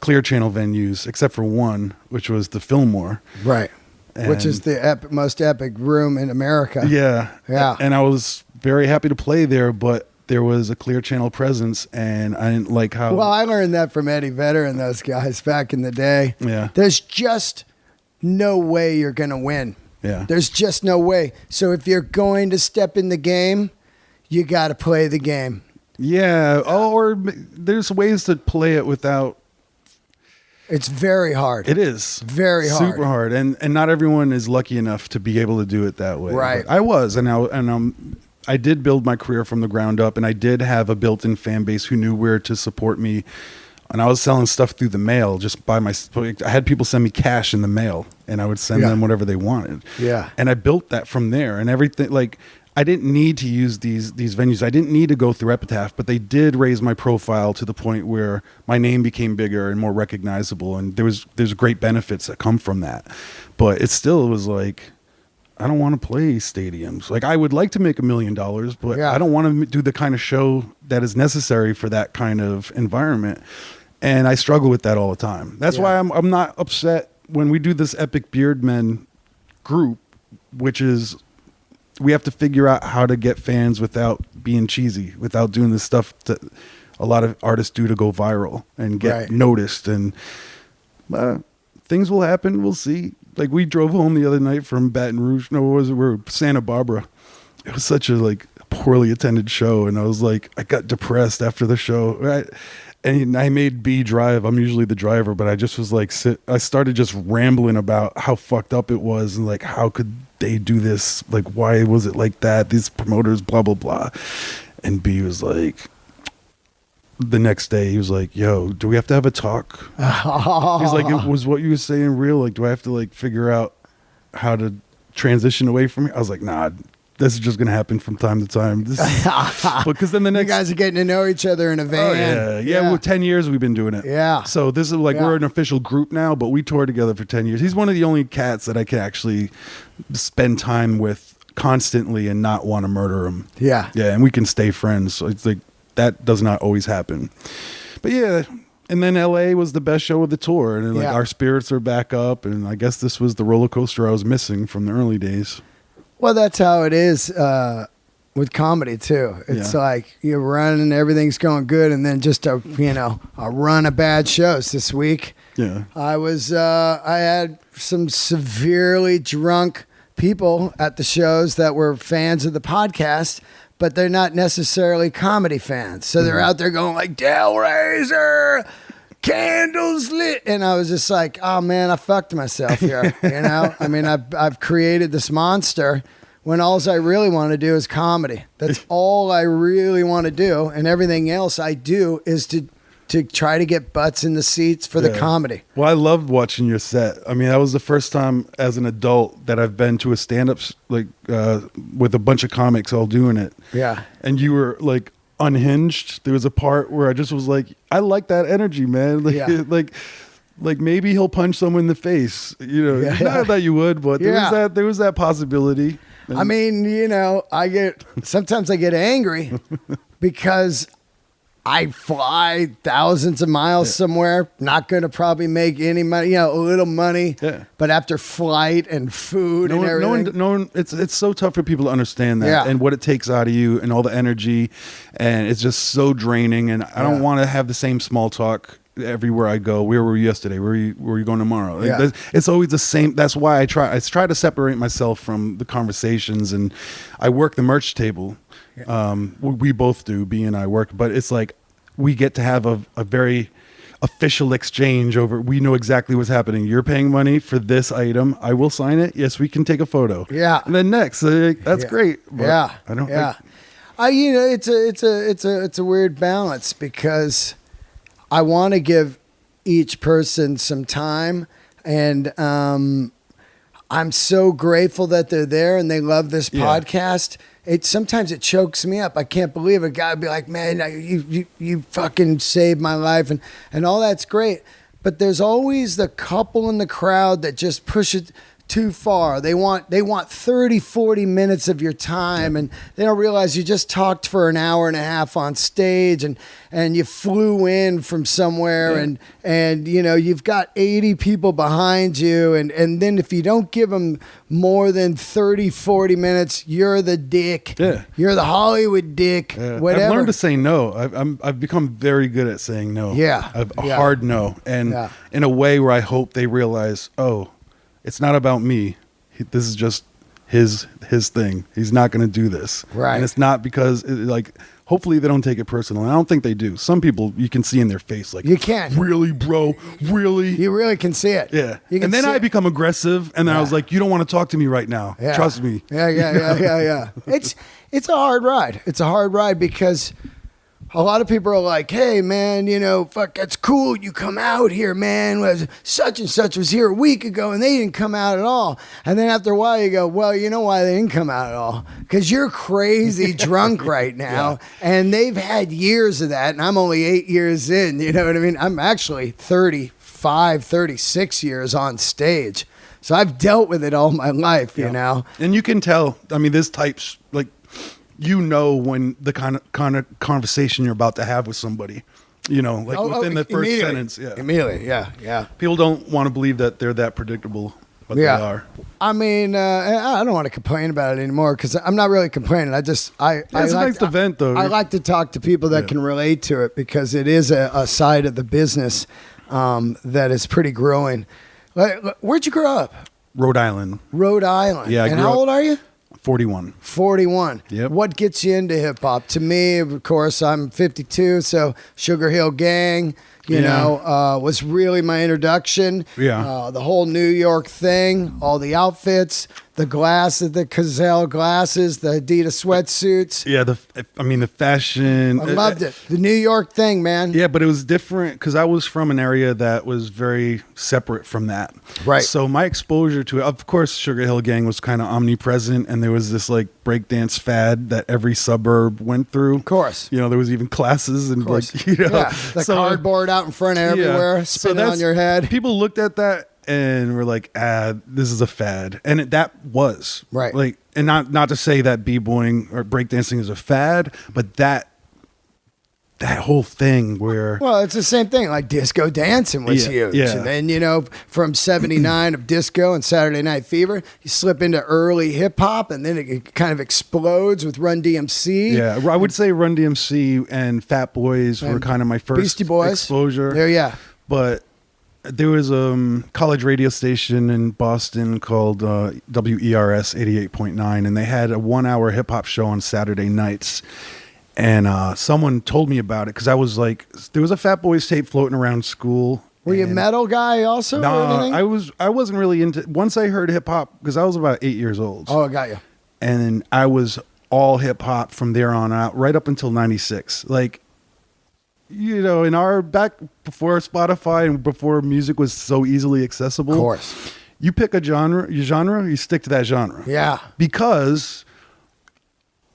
Clear Channel venues except for one, which was the Fillmore. Right. Which is the most epic room in America. Yeah. Yeah. And I was very happy to play there, but there was a Clear Channel presence, and I didn't like how... Well, I learned that from Eddie Vedder and those guys back in the day. Yeah. There's just no way you're going to win. Yeah. There's just no way. So if you're going to step in the game, you got to play the game. Yeah. Or there's ways to play it without... It's very hard. It is. Very hard. Super hard. And not everyone is lucky enough to be able to do it that way. Right. But I was, and I did build my career from the ground up, and I did have a built-in fan base who knew where to support me. And I was selling stuff through the mail I had people send me cash in the mail, and I would send them whatever they wanted. Yeah. And I built that from there, and everything, like, I didn't need to use these venues. I didn't need to go through Epitaph, but they did raise my profile to the point where my name became bigger and more recognizable, and there's great benefits that come from that. But it still was like, I don't want to play stadiums. Like, I would like to make $1 million, but I don't want to do the kind of show that is necessary for that kind of environment. And I struggle with that all the time. That's why I'm not upset when we do this Epic Beardmen group, which is we have to figure out how to get fans without being cheesy, without doing the stuff that a lot of artists do to go viral and get noticed. And things will happen. We'll see. Like, we drove home the other night from Baton Rouge. No, what was it? We're Santa Barbara. It was such a poorly attended show, and I was like, I got depressed after the show. Right? And I made B drive. I'm usually the driver, but I just was like, I started just rambling about how fucked up it was, and like, how could they do this? Like, why was it like that? These promoters, blah blah blah. And B was like, the next day, he was like, yo, do we have to have a talk? He's like, it was what you were saying real? Like, do I have to figure out how to transition away from it? I was like, nah, this is just going to happen from time to time. Because then the next... You guys are getting to know each other in a van. Oh, yeah. Well, 10 years we've been doing it. Yeah. So this is we're an official group now, but we toured together for 10 years. He's one of the only cats that I can actually spend time with constantly and not want to murder him. Yeah. Yeah, and we can stay friends. So it's like, that does not always happen. But yeah, and then LA was the best show of the tour, and like our spirits are back up, and I guess this was the roller coaster I was missing from the early days. Well, that's how it is with comedy too. It's like you're running, everything's going good, and then just a run of bad shows. This week, I had some severely drunk people at the shows that were fans of the podcast, but they're not necessarily comedy fans. So they're out there going like, Hellraiser, candles lit. And I was just like, oh man, I fucked myself here. I mean, I've created this monster when all I really want to do is comedy. That's all I really want to do. And everything else I do is to try to get butts in the seats for the comedy. Well, I loved watching your set. I mean, that was the first time as an adult that I've been to a stand-up with a bunch of comics all doing it. Yeah. And you were like unhinged. There was a part where I just was like, I like that energy, man. Like maybe he'll punch someone in the face. Not that you would, but there was that possibility. And I mean, sometimes I get angry because I fly thousands of miles somewhere, not going to probably make any money, a little money, but after flight and food and everything. No one, it's so tough for people to understand that and what it takes out of you and all the energy, and it's just so draining, and I don't want to have the same small talk everywhere I go. Where were you yesterday? Where are you going tomorrow? It's always the same. That's why I try to separate myself from the conversations, and I work the merch table. We both do. B and I work, but it's like we get to have a very official exchange over. We know exactly what's happening. You're paying money for this item. I will sign it. Yes, we can take a photo. Yeah, and then next, that's great. But I don't. Yeah, it's a weird balance because I want to give each person some time, and I'm so grateful that they're there and they love this podcast. Sometimes it chokes me up. I can't believe a guy would be like, man, you fucking saved my life, and all that's great. But there's always the couple in the crowd that just push it too far. They want 30, 40 minutes of your time, and they don't realize you just talked for an hour and a half on stage, and you flew in from somewhere, and you've got 80 people behind you, and then if you don't give them more than 30, 40 minutes, you're the dick. Yeah. You're the Hollywood dick. Yeah. Whatever. I've learned to say no. I've become very good at saying no. Yeah. A hard no, and in a way where I hope they realize, it's not about me. This is just his thing. He's not going to do this. Right. And it's not because, hopefully they don't take it personal. I don't think they do. Some people, you can see in their face, like, you can. Really, bro? Really? You really can see it. Yeah. And then I become aggressive, and then I was like, you don't want to talk to me right now. Yeah. Trust me. Yeah. It's a hard ride. It's a hard ride because a lot of people are like, hey, man, fuck, that's cool. You come out here, man. Such and such was here a week ago, and they didn't come out at all. And then after a while, you go, well, you know why they didn't come out at all? Because you're crazy drunk right now, and they've had years of that, and I'm only 8 years in. You know what I mean? I'm actually 35, 36 years on stage. So I've dealt with it all my life, you know? And you can tell, this type's like, when the kind of conversation you're about to have with somebody, within the first sentence. Yeah. Immediately, yeah. People don't want to believe that they're that predictable, but they are. I mean, I don't want to complain about it anymore because I'm not really complaining. It's a nice event, though. I like to talk to people that can relate to it because it is a side of the business that is pretty growing. Where'd you grow up? Rhode Island. Yeah. And how old are you? 41. Yep. What gets you into hip hop? To me, of course, I'm 52, so Sugar Hill Gang, was really my introduction. Yeah. The whole New York thing, all the outfits, the glasses, the Cazelle glasses, the Adidas sweatsuits. Yeah, the fashion. I loved it. The New York thing, man. Yeah, but it was different because I was from an area that was very separate from that. Right. So my exposure to it, of course, Sugar Hill Gang was kind of omnipresent, and there was this breakdance fad that every suburb went through. Of course. There was even classes and the cardboard out in front of everywhere, spinning on your head. People looked at that and we're like, this is a fad. And that was. Right. And not to say that b-boying or breakdancing is a fad, but that that whole thing where Well, it's the same thing. Like disco dancing was Yeah, huge. yeah. And then, you know, from 79 of disco and Saturday Night Fever, you slip into early hip hop and then it kind of explodes with Run DMC. yeah, I would say Run DMC and Fat Boys were And kind of my first Beastie Boys. exposure. There, yeah. But there was a college radio station in Boston called WERS 88.9, and they had a 1-hour hip hop show on Saturday nights. And someone told me about it because I was like, there was a Fat Boys tape floating around school. Were you a metal guy also? or No, anything? I wasn't really into. Once I heard hip hop, because I was about 8 years old. Oh, I got you. And I was all hip hop from there on out, right up until '96. Like, you know, in our back before Spotify and before music was so easily accessible. Of course. You pick a genre, you stick to that genre. Yeah. Because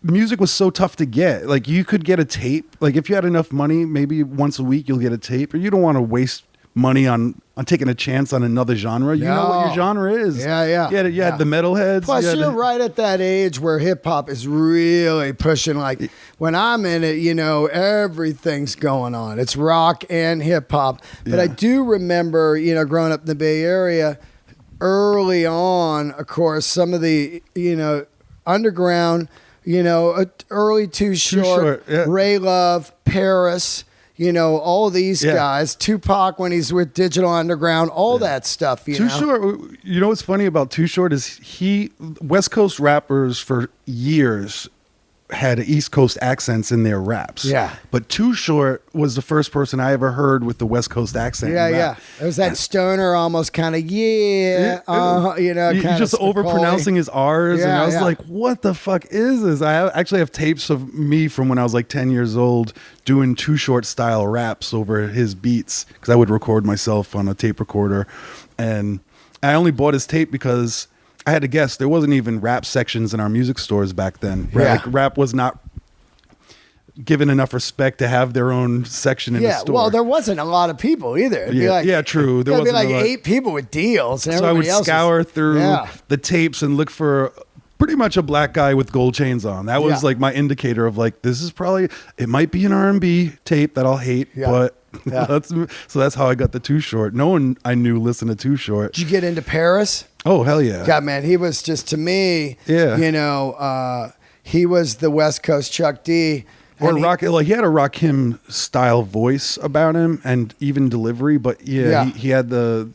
music was so tough to get. Like, you could get a tape. Like, if you had enough money, maybe once a week you'll get a tape. Or you don't want to waste money on taking a chance on another genre. You know what your genre is. Yeah. You had the metalheads. Plus, you had you're right at that age where hip hop is really pushing. Like when I'm in it, you know, everything's going on. It's rock and hip hop. But Yeah. I do remember, you know, growing up in the Bay Area, early on, of course, some of the, you know, underground, you know, early Too Short, yeah. Ray Love, Paris. You know, all these Yeah. guys, Tupac when he's with Digital Underground, all that stuff, you Too know. Short. You know what's funny about Too Short is West Coast rappers for years had East Coast accents in their raps. Yeah. But Too Short was the first person I ever heard with the West Coast accent. Yeah, in yeah. rap. It was that stoner, almost kind of you know, You kind just of overpronouncing his R's, and Yeah, I was yeah. like, "What the fuck is this?" I actually have tapes of me from when I was like 10 years old doing Too Short style raps over his beats because I would record myself on a tape recorder, and I only bought his tape because I had to guess there wasn't even rap sections in our music stores back then. Yeah. Like, rap was not given enough respect to have their own section in the Yeah, store. well, there wasn't a lot of people either. It'd be Yeah, like, yeah, true. There There'd be wasn't like a lot. 8 people with deals, and So I would everybody else scour was, through Yeah. the tapes and look for pretty much a black guy with gold chains on. That was Yeah. like my indicator of like, this is probably, it might be an R&B tape that I'll hate, Yeah. but Yeah. that's how I got the Too Short. No one I knew listened to Too Short. Did you get into Paris? Oh, hell yeah. God, man, he was just, to me, Yeah. you know, he was the West Coast Chuck D. Or and he- rock, like he had a Rakim style voice about him and even delivery, but Yeah. he had there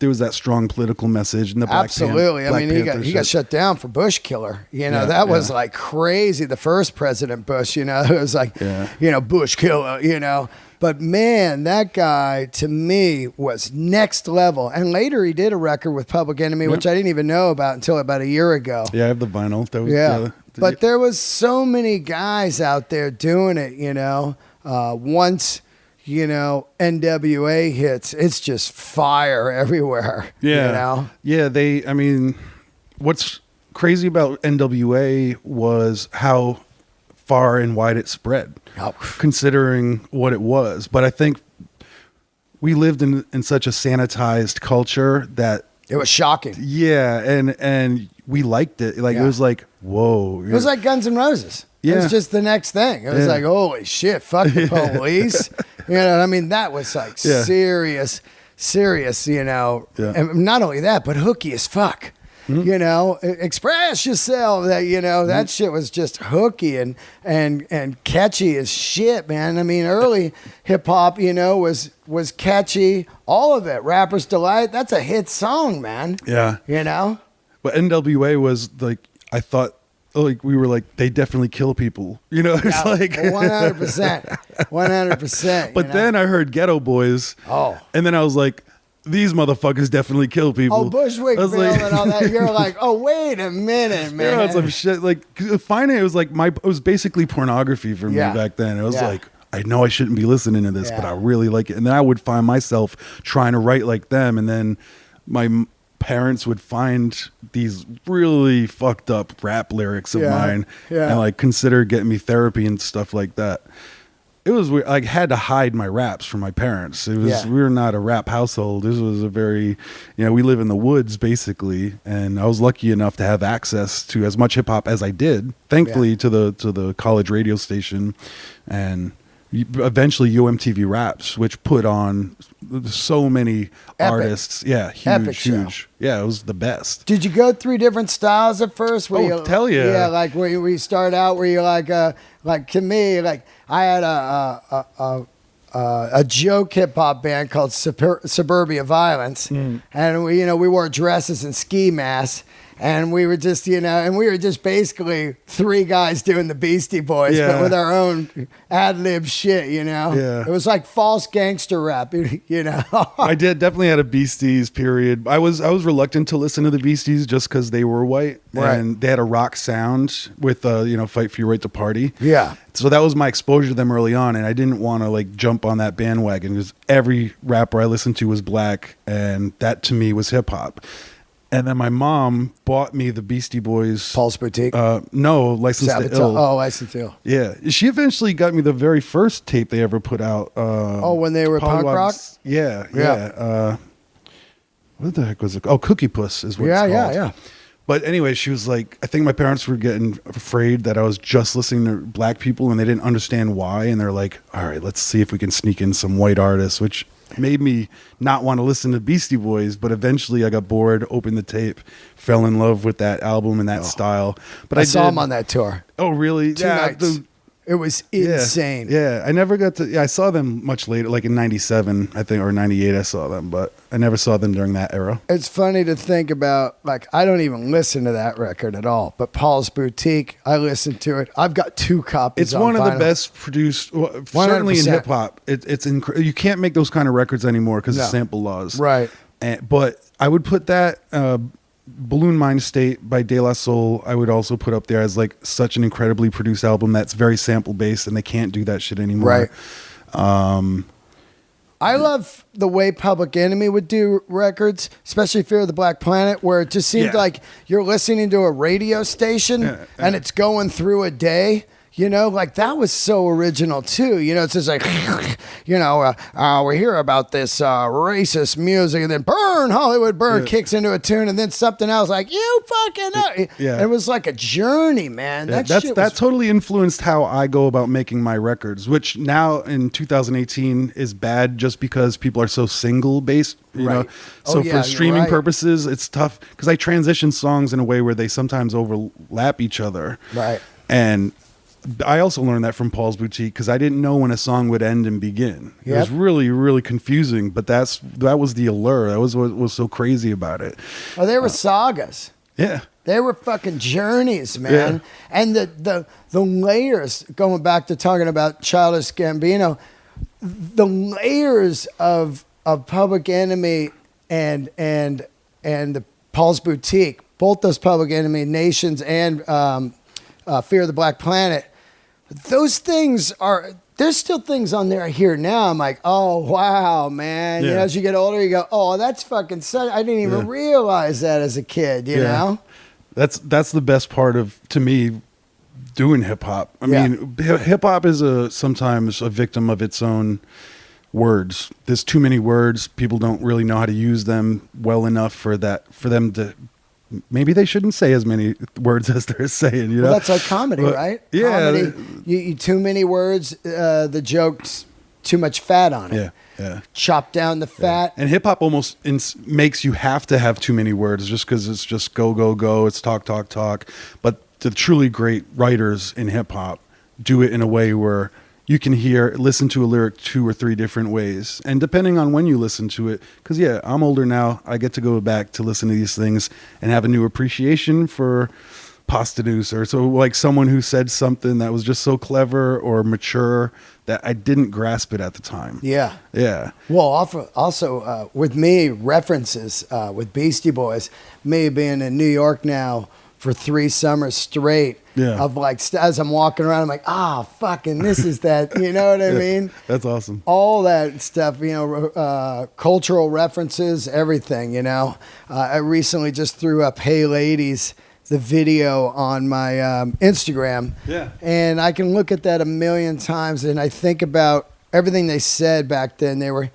was that strong political message and the Absolutely. Black I mean, Panther he got shit. shut down for Bush killer. You know, Yeah, that was yeah. like crazy. The first President Bush, you know, it was like, Yeah. you know, Bush killer, you know. But man, that guy to me was next level. And later he did a record with Public Enemy, which I didn't even know about until about a year ago. Yeah, I have the vinyl. That was, Yeah. But there was so many guys out there doing it, you know. Once, you know, NWA hits, it's just fire everywhere. Yeah. You know? Yeah, I mean, what's crazy about NWA was how far and wide it spread, Oh. considering what it was. But I think we lived in such a sanitized culture that, It was shocking. yeah, and we liked it. Like, Yeah. it was like, whoa. It was like Guns N' Roses. It Yeah. was just the next thing. It was Yeah. like, holy shit, fuck the police. You know what I mean? That was like Yeah. serious, you know. Yeah. And not only that, but hooky as fuck. You know, express yourself. That, you know, that shit was just hooky and catchy as shit, man. I mean, early hip hop, you know, was catchy. All of it. Rapper's Delight. That's a hit song, man. Yeah. You know? But NWA was like, I thought, like, we were like, they definitely kill people. You know, it's like 100%. 100%. But then I heard Ghetto Boys. Oh. And then I was like, these motherfuckers definitely kill people. Oh, Bushwick I was Bill like- and all that. You're like, oh, wait a minute, man. Yeah, some shit. Like, finding it was like it was basically pornography for me Yeah. back then. It was Yeah. like, I know I shouldn't be listening to this, but Yeah. I really like it. And then I would find myself trying to write like them. And then my parents would find these really fucked up rap lyrics of Yeah. mine Yeah. and like consider getting me therapy and stuff like that. It was weird. I had to hide my raps from my parents. It was Yeah. we were not a rap household. This was a very, we live in the woods basically, and I was lucky enough to have access to as much hip hop as I did. Thankfully, Yeah. to the college radio station, and eventually UMTV Raps, which put on so many artists. Yeah, huge. Yeah, it was the best. Did you go through different styles at first? Tell you. Yeah, like where we start out, where you like to me, like I had a joke hip hop band called Suburbia Violence, and we wore dresses and ski masks. And we were just, basically three guys doing the Beastie Boys, but with our own ad-lib shit, Yeah. It was like false gangster rap, I definitely had a Beasties period. I was reluctant to listen to the Beasties just because they were white. Right. And they had a rock sound with, Fight for Your Right to Party. Yeah. So that was my exposure to them early on, and I didn't want to jump on that bandwagon because every rapper I listened to was black, and that to me was hip-hop. And then my mom bought me the Beastie Boys. Paul's Boutique? No, License to Ill. Oh, License to Ill. Yeah. She eventually got me the very first tape they ever put out. When they were punk rock? Yeah. What the heck was it? Oh, Cookie Puss is what it's called. Yeah. But anyway, she was like, I think my parents were getting afraid that I was just listening to black people and they didn't understand why. And they're like, all right, let's see if we can sneak in some white artists, which made me not want to listen to Beastie Boys. But eventually I got bored, opened the tape, fell in love with that album and that style. But I saw them on that tour. Oh, really? Two nights. It was insane. Yeah, I never got to. Yeah, I saw them much later, like in '97, I think, or '98. I saw them, but I never saw them during that era. It's funny to think about. I don't even listen to that record at all. But Paul's Boutique, I listened to it. I've got 2 copies. It's one of the best produced, certainly in hip hop. It's you can't make those kind of records anymore because of sample laws, right? But I would put that. Balloon Mind State by De La Soul I would also put up there as such an incredibly produced album that's very sample based, and they can't do that shit anymore. Right. I love the way Public Enemy would do records, especially Fear of the Black Planet, where it just seemed like you're listening to a radio station and it's going through a day. That was so original too. It's just like, we hear about this racist music, and then Burn, Hollywood Burn kicks into a tune, and then something else like, you fucking know. Yeah. It was like a journey, man. That totally influenced how I go about making my records, which now in 2018 is bad just because people are so single based. You know, so for streaming purposes, it's tough because I transition songs in a way where they sometimes overlap each other. Right. And I also learned that from Paul's Boutique because I didn't know when a song would end and begin. It was really, really confusing, but that was the allure. That was what was so crazy about it. Oh, they were sagas. Yeah. They were fucking journeys, man. Yeah. And the layers, going back to talking about Childish Gambino, the layers of Public Enemy and the Paul's Boutique, both those Public Enemy, Nations and Fear of the Black Planet, those things there's still things on there I hear now. I'm like, oh, wow, man. Yeah. As you get older, you go, oh, that's fucking such, I didn't even realize that as a kid, you know? That's the best part of, to me, doing hip hop. I mean, hip hop is sometimes a victim of its own words. There's too many words. People don't really know how to use them well enough for them to. Maybe they shouldn't say as many words as they're saying. Well, that's like comedy, right? Yeah. Comedy, you too many words. The joke's too much fat on it. Yeah. Chop down the fat. And hip hop almost makes you have to have too many words just because it's just go, go, go. It's talk, talk, talk. But the truly great writers in hip hop do it in a way where you can listen to a lyric 2 or 3 different ways. And depending on when you listen to it, because I'm older now, I get to go back to listen to these things and have a new appreciation for Posthumous, or so like someone who said something that was just so clever or mature that I didn't grasp it at the time. Yeah. Well, also with me, references with Beastie Boys, me being in New York now for 3 summers straight. Yeah. Of as I'm walking around, I'm like, fucking, this is that. You know what I mean? That's awesome. All that stuff, cultural references, everything, I recently just threw up Hey Ladies, the video on my Instagram. Yeah. And I can look at that a million times and I think about everything they said back then. They were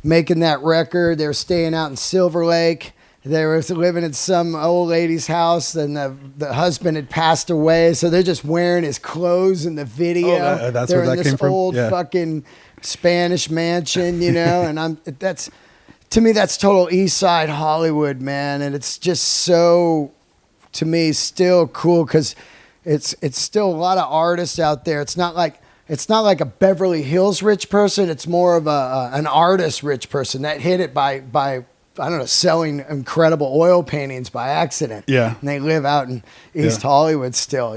making that record. They were staying out in Silver Lake. They were living in some old lady's house, and the husband had passed away, so they're just wearing his clothes in the video. That's they're where that in this came from? old Yeah. fucking Spanish mansion, and to me, that's total East Side Hollywood, man, and it's just so, to me, still cool because it's still a lot of artists out there. It's not like a Beverly Hills rich person. It's more of an artist rich person that hit it by I don't know, selling incredible oil paintings by accident. Yeah. And they live out in East Hollywood still,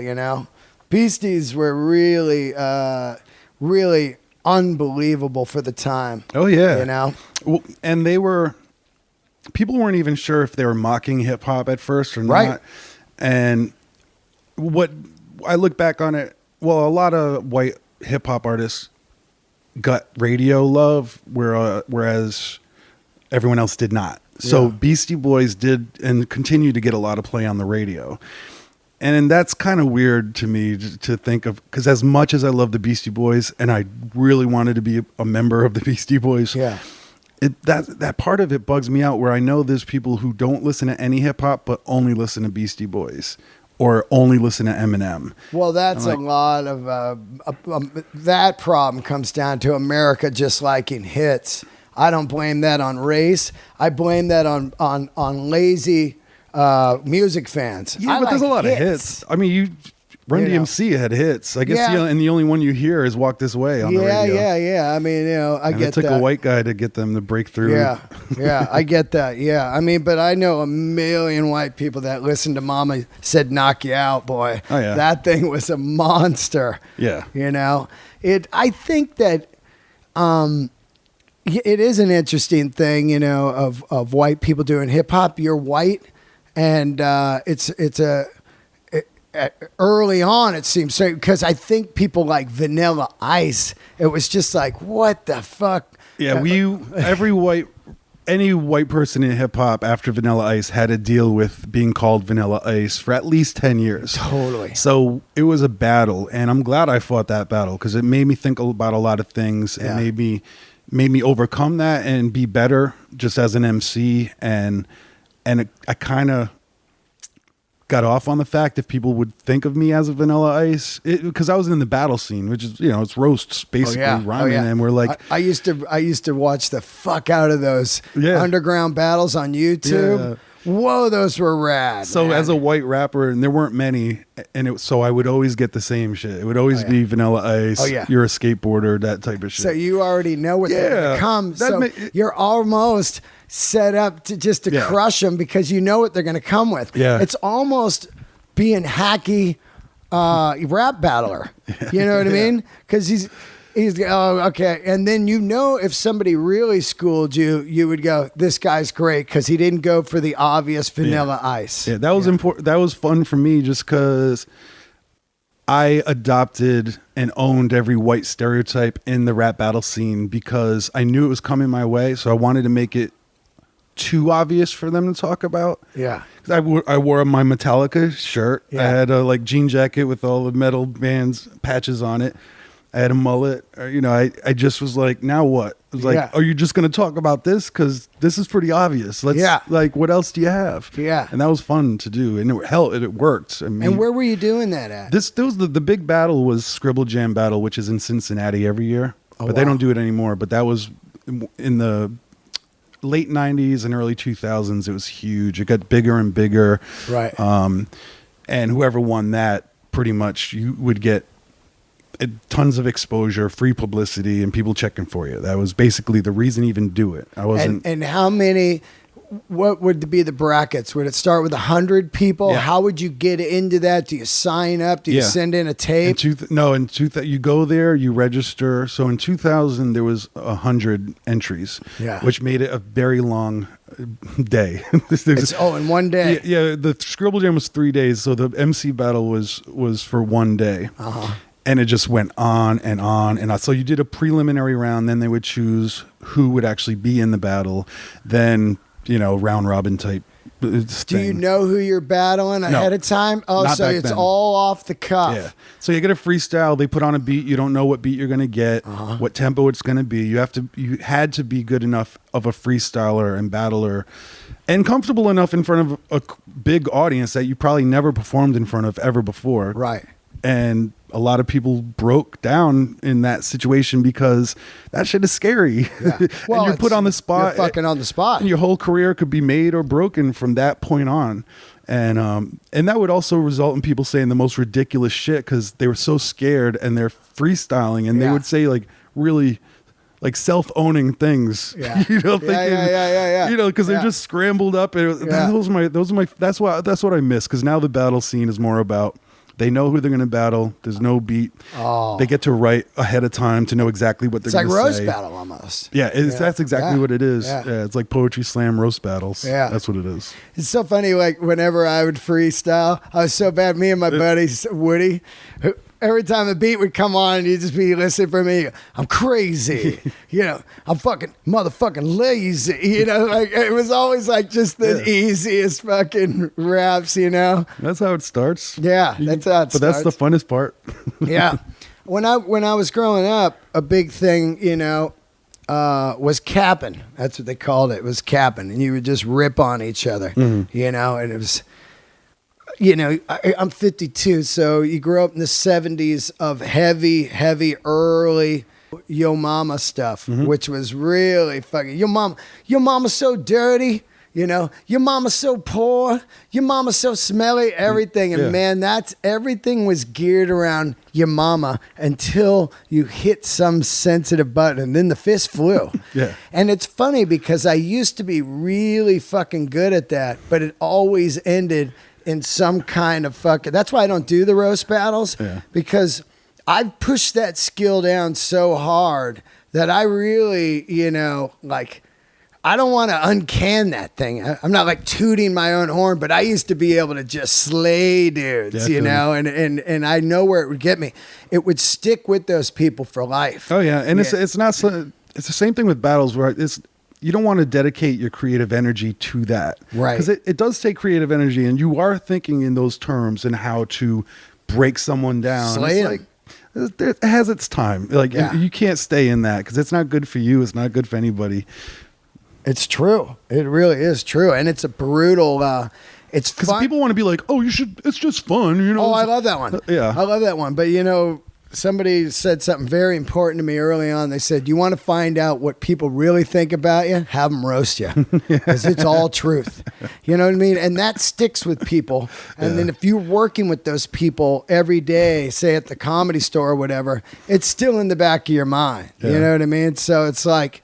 Beasties were really, really unbelievable for the time. Oh yeah. Well, and people weren't even sure if they were mocking hip hop at first or not. Right. And what I look back on it, well, a lot of white hip hop artists got radio love, whereas everyone else did not. So Beastie Boys did and continue to get a lot of play on the radio. And that's kind of weird to me to think of, because as much as I love the Beastie Boys and I really wanted to be a member of the Beastie Boys, that part of it bugs me out, where I know there's people who don't listen to any hip hop but only listen to Beastie Boys or only listen to Eminem. Well, that's a lot of that problem comes down to America just liking hits. I don't blame that on race. I blame that on lazy music fans. Yeah, but there's a lot of hits. I mean, Run DMC had hits. I guess, and the only one you hear is Walk This Way on the radio. Yeah. I mean, I get that. It took a white guy to get them to break through. Yeah, I get that. Yeah, I mean, but I know a million white people that listened to Mama Said Knock You Out, boy. Oh, yeah. That thing was a monster. Yeah. I think that it is an interesting thing, of white people doing hip hop. You're white, and early on it seems so, because I think people like Vanilla Ice, it was just like, what the fuck? Yeah, any white person in hip hop after Vanilla Ice had to deal with being called Vanilla Ice for at least 10 years. Totally. So it was a battle, and I'm glad I fought that battle, because it made me think about a lot of things. Yeah. It made me overcome that and be better just as an MC, and I kind of got off on the fact if people would think of me as a Vanilla Ice, because I was in the battle scene, which is, it's roasts basically rhyming, and we're like, I used to watch the fuck out of those underground battles on YouTube. Yeah. Whoa, those were rad. So man. as a white rapper, and there weren't many, so I would always get the same shit. It would always be Vanilla Ice. Oh, yeah. You're a skateboarder, that type of shit. So you already know what they're going to come. So you're almost set up to crush them, because you know what they're going to come with. Yeah. It's almost being hacky rap battler. You know what I mean? Because he's okay. And then if somebody really schooled you, you would go, this guy's great, because he didn't go for the obvious Vanilla Ice. Yeah, that was important. That was fun for me, just because I adopted and owned every white stereotype in the rap battle scene, because I knew it was coming my way. So I wanted to make it too obvious for them to talk about. Yeah. I wore my Metallica shirt. Yeah. I had a jean jacket with all the metal bands patches on it. I had a mullet. I just was like, now what? I was like, are you just going to talk about this? Because this is pretty obvious. What else do you have? Yeah. And that was fun to do. And it worked. I mean, and where were you doing that at? There was the big battle was Scribble Jam Battle, which is in Cincinnati every year. But they don't do it anymore. But that was in the late 90s and early 2000s. It was huge. It got bigger and bigger. Right. And whoever won that, pretty much you would get tons of exposure, free publicity, and people checking for you. That was basically the reason to even do it. I wasn't. And how many? What would be the brackets? Would it start with 100 people? Yeah. How would you get into that? Do you sign up? Do you send in a tape? You go there, you register. So in 2000, there was 100 entries, which made it a very long day. In one day. Yeah, the Scribble Jam was 3 days, so the MC battle was for one day. Uh-huh. And it just went on and on and on. So you did a preliminary round, then they would choose who would actually be in the battle. Then, round robin type Do you know who you're battling ahead of time? Oh, Not so back it's then. all off the cuff. Yeah. So you get a freestyle. They put on a beat. You don't know what beat you're going to get, what tempo it's going to be. You had to be good enough of a freestyler and battler and comfortable enough in front of a big audience that you probably never performed in front of ever before. Right. And a lot of people broke down in that situation because that shit is scary. Yeah. Well, and you're put on the spot. You're fucking on the spot. And your whole career could be made or broken from that point on. And that would also result in people saying the most ridiculous shit because they were so scared and they're freestyling and they would say like really like self-owning things. Yeah. You know, thinking, yeah. You know, because they're just scrambled up. And those are my. That's what I miss because now the battle scene is more about. They know who they're going to battle. There's no beat. Oh. They get to write ahead of time to know exactly what they're going to say. It's like roast battle almost. Yeah, that's exactly what it is. Yeah. Yeah, it's like poetry slam roast battles. Yeah. That's what it is. It's so funny, like, whenever I would freestyle, I was so bad. Me and my buddy, Woody, every time the beat would come on, you'd just be listening for me. I'm crazy. I'm fucking motherfucking lazy. Like, it was always like just the easiest fucking raps, That's how it starts. Yeah, that's how it starts. But that's the funnest part. Yeah. When I was growing up, a big thing, was capping. That's what they called it. It was capping. And you would just rip on each other, and it was, I'm 52. So you grew up in the 70s of heavy, early Yo Mama stuff, which was really fucking, your mama's so dirty. Your mama's so poor, your mama's so smelly, everything. And man, everything was geared around your mama until you hit some sensitive button and then the fist flew. Yeah. And it's funny because I used to be really fucking good at that, but it always ended in some kind of fucking, that's why I don't do the roast battles, because I've pushed that skill down so hard that I really, I don't want to uncan that thing. I'm not like tooting my own horn, but I used to be able to just slay dudes, and I know where it would get me. It would stick with those people for life. Oh yeah, and it's not. It's the same thing with battles where you don't want to dedicate your creative energy to that, right? Because it does take creative energy, and you are thinking in those terms and how to break someone down. Slay them. It has its time. You can't stay in that because it's not good for you. It's not good for anybody. It's true. It really is true. And it's a brutal, it's because people want to be like, oh, you should, it's just fun. Oh, I love that one. Yeah. I love that one. But somebody said something very important to me early on. They said, you want to find out what people really think about you? Have them roast you because it's all truth. You know what I mean? And that sticks with people. And then if you're working with those people every day, say at the Comedy Store or whatever, it's still in the back of your mind. Yeah. You know what I mean? So it's like,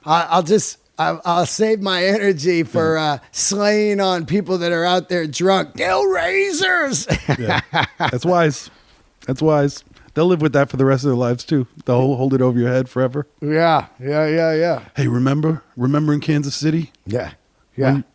I'll save my energy for slaying on people that are out there drunk. They'll razors. Yeah. That's wise. They'll live with that for the rest of their lives too. They'll hold it over your head forever. Yeah. Hey, remember in Kansas City? Yeah.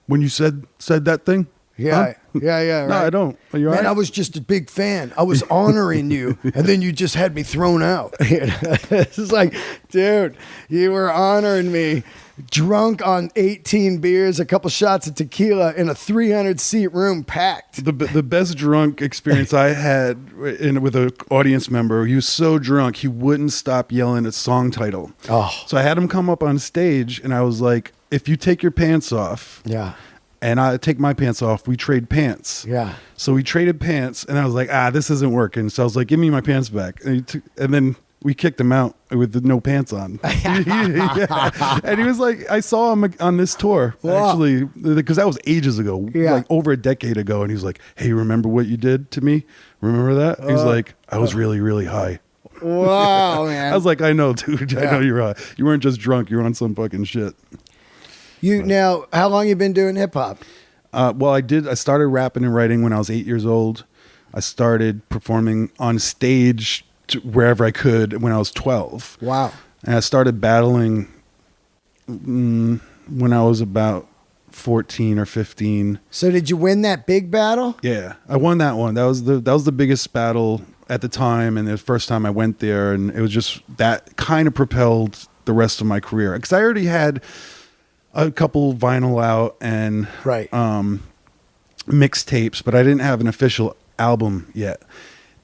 When you said that thing? Yeah. Huh? Yeah. Right. No, I don't. Are you all Man, right? I was just a big fan. I was honoring you, and then you just had me thrown out. It's like, dude, you were honoring me. Drunk on 18 beers, a couple shots of tequila in a 300-seat room packed. The best drunk experience I had with an audience member, he was so drunk, he wouldn't stop yelling a song title. Oh. So I had him come up on stage, and I was like, if you take your pants off, and I take my pants off, we trade pants. Yeah. So we traded pants, and I was like, this isn't working. So I was like, give me my pants back. And then we kicked him out with no pants on. Yeah. And he was like, I saw him on this tour, actually, because that was ages ago, like over a decade ago. And he was like, hey, remember what you did to me? Remember that? He was like, I was really, really high. Wow, man. I was like, I know, dude. I know you're high. You weren't just drunk. You were on some fucking shit. Now, how long you been doing hip hop? Well, I started rapping and writing when I was 8 years old. I started performing on stage wherever I could when I was 12. Wow. And I started battling when I was about 14 or 15. So did you win that big battle? Yeah, I won that one. That was the biggest battle at the time, and the first time I went there, and it was just that kind of propelled the rest of my career because I already had a couple vinyl out and Right. mixtapes, but I didn't have an official album yet.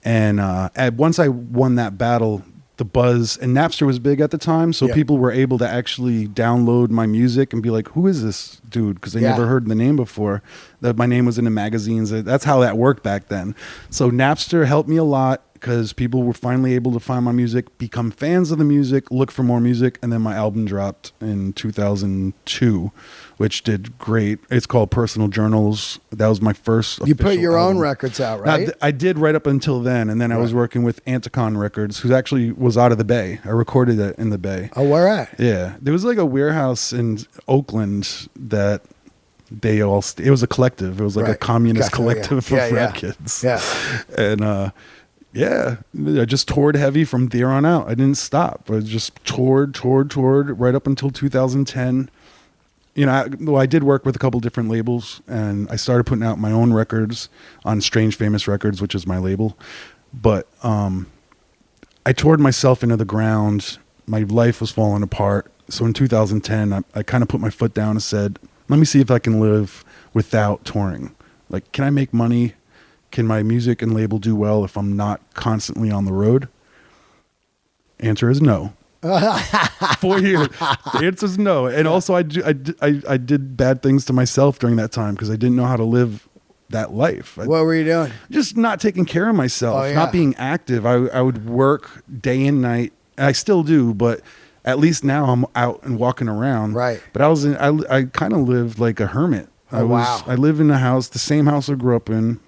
And once I won that battle, the buzz, and Napster was big at the time, so people were able to actually download my music and be like, who is this dude? Because they never heard the name before. That my name was in the magazines. That's how that worked back then. So Napster helped me a lot, because people were finally able to find my music, become fans of the music, look for more music, and then my album dropped in 2002, which did great. It's called Personal Journals. That was my first You put your album. own records out, right? I did right up until then, and then I was working with Anticon Records, who actually was out of the Bay. I recorded it in the Bay. Oh, where at? Yeah. There was like a warehouse in Oakland that it was a collective. It was like a communist collective of rap kids. Yeah. And, yeah, I just toured heavy from there on out. I didn't stop. I just toured right up until 2010. You know, I did work with a couple different labels, and I started putting out my own records on Strange Famous Records, which is my label. But I toured myself into the ground. My life was falling apart. So in 2010, I kind of put my foot down and said, let me see if I can live without touring. Like, can I make money? Can my music and label do well if I'm not constantly on the road? Answer is no. 4 years. The answer is no. And also, I did bad things to myself during that time because I didn't know how to live that life. What were you doing? Just not taking care of myself, not being active. I would work day and night. And I still do, but at least now I'm out and walking around. Right. But I kind of lived like a hermit. Wow. I live in the house, the same house I grew up in.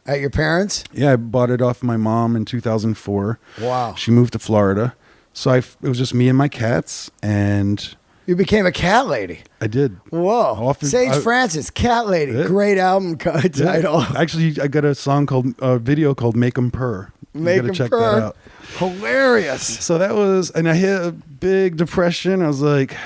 At your parents'? Yeah, I bought it off my mom in 2004. Wow. She moved to Florida. So it was just me and my cats, and You became a cat lady. I did. Whoa. Sage Francis, Cat Lady. Yeah. Great album title. Yeah. Actually, I got a video called Make 'em Purr. Make 'em check Purr. that out. Hilarious. So that was, and I hit a big depression. I was like,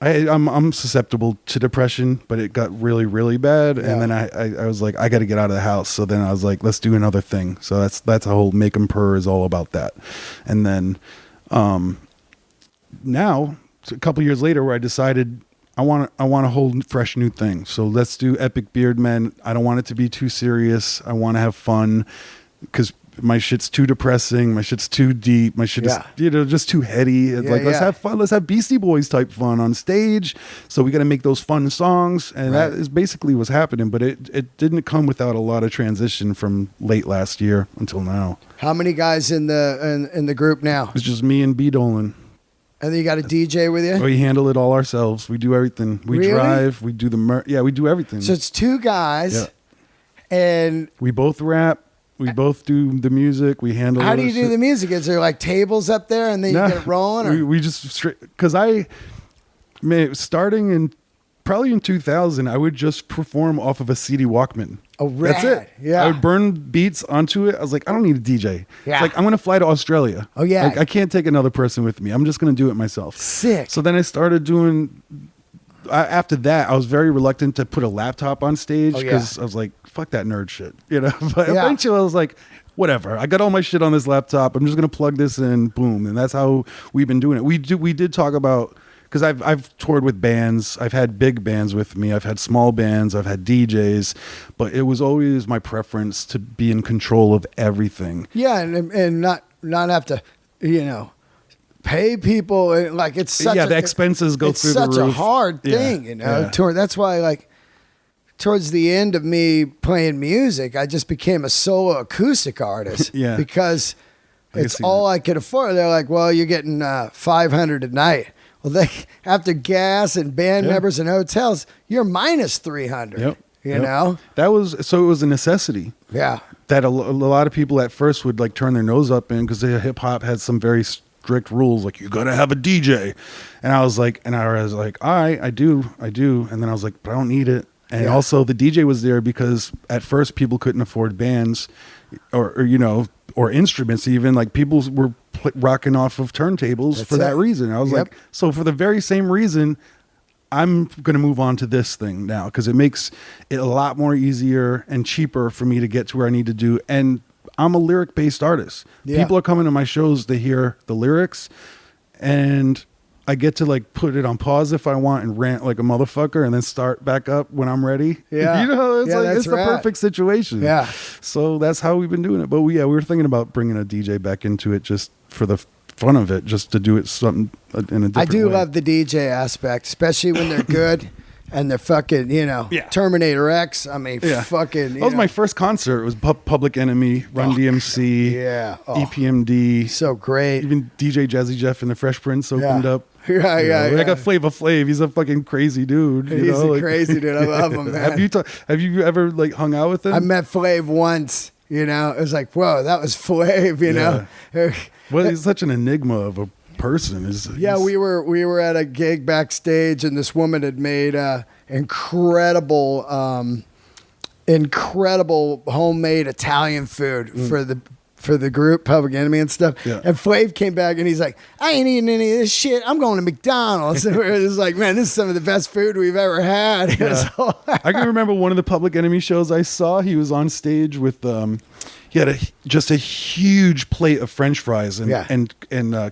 I'm susceptible to depression, but it got really, really bad. Yeah. And then I was like, I got to get out of the house. So then I was like, let's do another thing. So that's a whole Make 'em Purr is all about that. And then now, a couple years later, where I decided I want a whole fresh new thing. So let's do Epic Beard Men. I don't want it to be too serious. I want to have fun because my shit's too depressing. My shit's too deep. My shit is, just too heady. It's let's have fun. Let's have Beastie Boys type fun on stage. So we got to make those fun songs. And that is basically what's happening. But it didn't come without a lot of transition from late last year until now. How many guys in the group now? It's just me and B Dolan. And then you got a DJ with you? We handle it all ourselves. We do everything. We drive. We do we do everything. So it's two guys, and we both rap. We both do the music. We handle. How do you do the music? Is there like tables up there, and then you get it rolling? Or? We just because starting in probably in 2000, I would just perform off of a CD Walkman. Oh, rad. That's it. Yeah. I would burn beats onto it. I was like, I don't need a DJ. Yeah. It's like, I'm going to fly to Australia. Oh, yeah. Like, I can't take another person with me. I'm just going to do it myself. Sick. So then I started doing, after that, I was very reluctant to put a laptop on stage because I was like, fuck that nerd shit. But eventually I was like, whatever. I got all my shit on this laptop. I'm just going to plug this in. Boom. And that's how we've been doing it. We did talk about, because I've toured with bands. I've had big bands with me. I've had small bands. I've had DJs. But it was always my preference to be in control of everything. Yeah, and not have to, pay people. Like it's such the expenses go through the roof. It's such a hard thing, Tour. That's why, like, towards the end of me playing music, I just became a solo acoustic artist. Because it's all I could afford. They're like, well, you're getting $500 a night. Well, after gas and band members and hotels, you're minus $300. You know, it was a necessity. Yeah, that a lot of people at first would like turn their nose up in because hip hop had some very strict rules, like you gotta have a DJ, and I was like, all right, I do, and then I was like, but I don't need it. And also the DJ was there because at first people couldn't afford bands or instruments even. Like people were rocking off of turntables for that reason. I was like, so for the very same reason, I'm going to move on to this thing now because it makes it a lot more easier and cheaper for me to get to where I need to do. And I'm a lyric-based artist. People are coming to my shows to hear the lyrics, and I get to like put it on pause if I want and rant like a motherfucker and then start back up when I'm ready. Yeah. You know, it's Yeah, like that's it's the right. perfect situation. Yeah. So that's how we've been doing it. But we were thinking about bringing a DJ back into it just for the fun of it, just to do it something in a different way. I do love the DJ aspect, especially when they're good and they're fucking, Terminator X. I mean, fucking. That was my first concert. It was Public Enemy, Run DMC, EPMD. So great. Even DJ Jazzy Jeff and the Fresh Prince opened up. Yeah. I got Flava Flav. He's a fucking crazy dude. He's a crazy dude. I love him, man. Have you ever like hung out with him? I met Flav once. It was like, whoa, that was Flav. You know. Well, he's such an enigma of a person. We were at a gig backstage, and this woman had made incredible homemade Italian food for the group, Public Enemy and stuff. Yeah. And Flav came back and he's like, I ain't eating any of this shit. I'm going to McDonald's. And we're just like, man, this is some of the best food we've ever had. Yeah. I can remember one of the Public Enemy shows I saw. He was on stage with he had just a huge plate of French fries and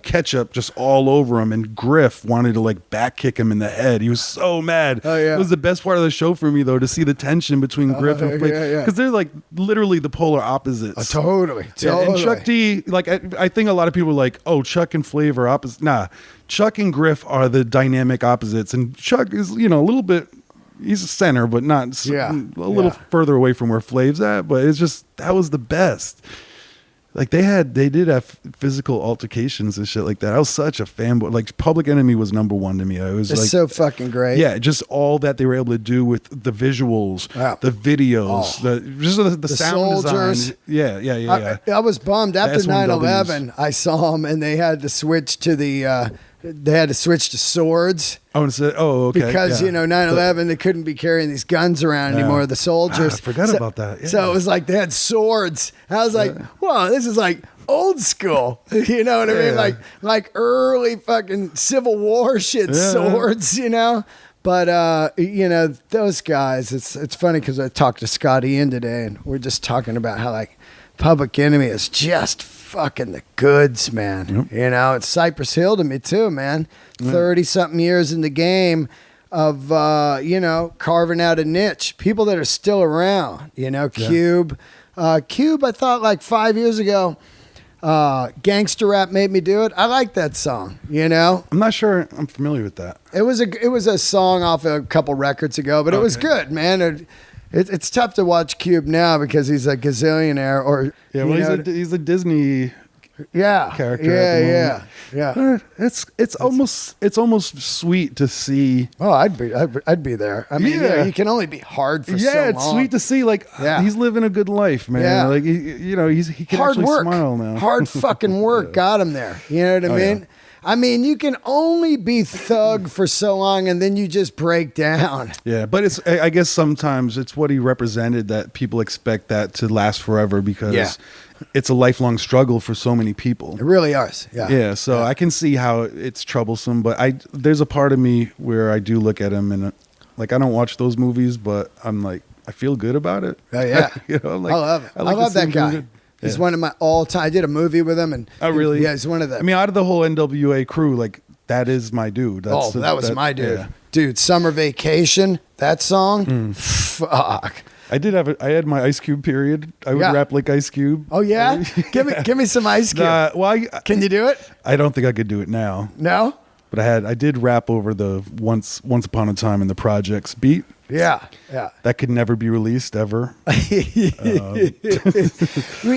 ketchup just all over him. And Griff wanted to like back kick him in the head. He was so mad. Oh, yeah. It was the best part of the show for me though, to see the tension between Griff and Flav, because they're like literally the polar opposites. Totally. And Chuck D, like I think a lot of people are like, oh, Chuck and Flav are opposites. Nah, Chuck and Griff are the dynamic opposites, and Chuck is a little bit. He's a center, but not a little further away from where Flav's at. But it's just, that was the best. Like they did have physical altercations and shit like that. I was such a fanboy. Like Public Enemy was number one to me. It's like so fucking great. Yeah, just all that they were able to do with the visuals, the videos, the sound soldiers. Design. Yeah. I was bummed after 9/11. I saw them and they had to switch to swords. Okay. Because 9/11, they couldn't be carrying these guns around anymore. The soldiers. I forgot about that. Yeah. So it was like they had swords. I was like, whoa, this is like old school. You know what I mean? Like early fucking Civil War shit. Swords. But those guys. It's funny because I talked to Scott Ian today, and we're just talking about how like Public Enemy is just fucking the goods, man. Yep. It's Cypress Hill to me too, man. 30-something years in the game of, carving out a niche. People that are still around, Cube. Cube, I thought like 5 years ago, Gangster Rap Made Me Do It. I like that song, I'm not sure I'm familiar with that. It was a song off a couple records ago, but it was good, man. It's tough to watch Cube now because he's a gazillionaire, or he's a Disney character. Yeah. It's almost sweet to see. Oh, I'd be there. I mean, he can only be hard for so long. It's sweet to see he's living a good life, man. Yeah. Like he can hard actually work. Smile now. Hard fucking work got him there. You know what I mean? Yeah. I mean, you can only be thug for so long, and then you just break down. Yeah, but I guess sometimes it's what he represented that people expect that to last forever because it's a lifelong struggle for so many people. It really is. Yeah. Yeah. So I can see how it's troublesome, but there's a part of me where I do look at him and I don't watch those movies, but I'm like, I feel good about it. Oh yeah. I'm like, I love it. I love that guy. He's one of my all-time. I did a movie with him, and really? Yeah, he's one of the. I mean, out of the whole NWA crew, like that is my dude. That was my dude. Yeah. Dude, Summer Vacation. That song. Fuck. I had my Ice Cube period. I would rap like Ice Cube. Oh yeah, give me some Ice Cube. Can you do it? I don't think I could do it now. No. But I did rap over the Once Upon a Time in the Projects beat. Yeah. That could never be released ever. We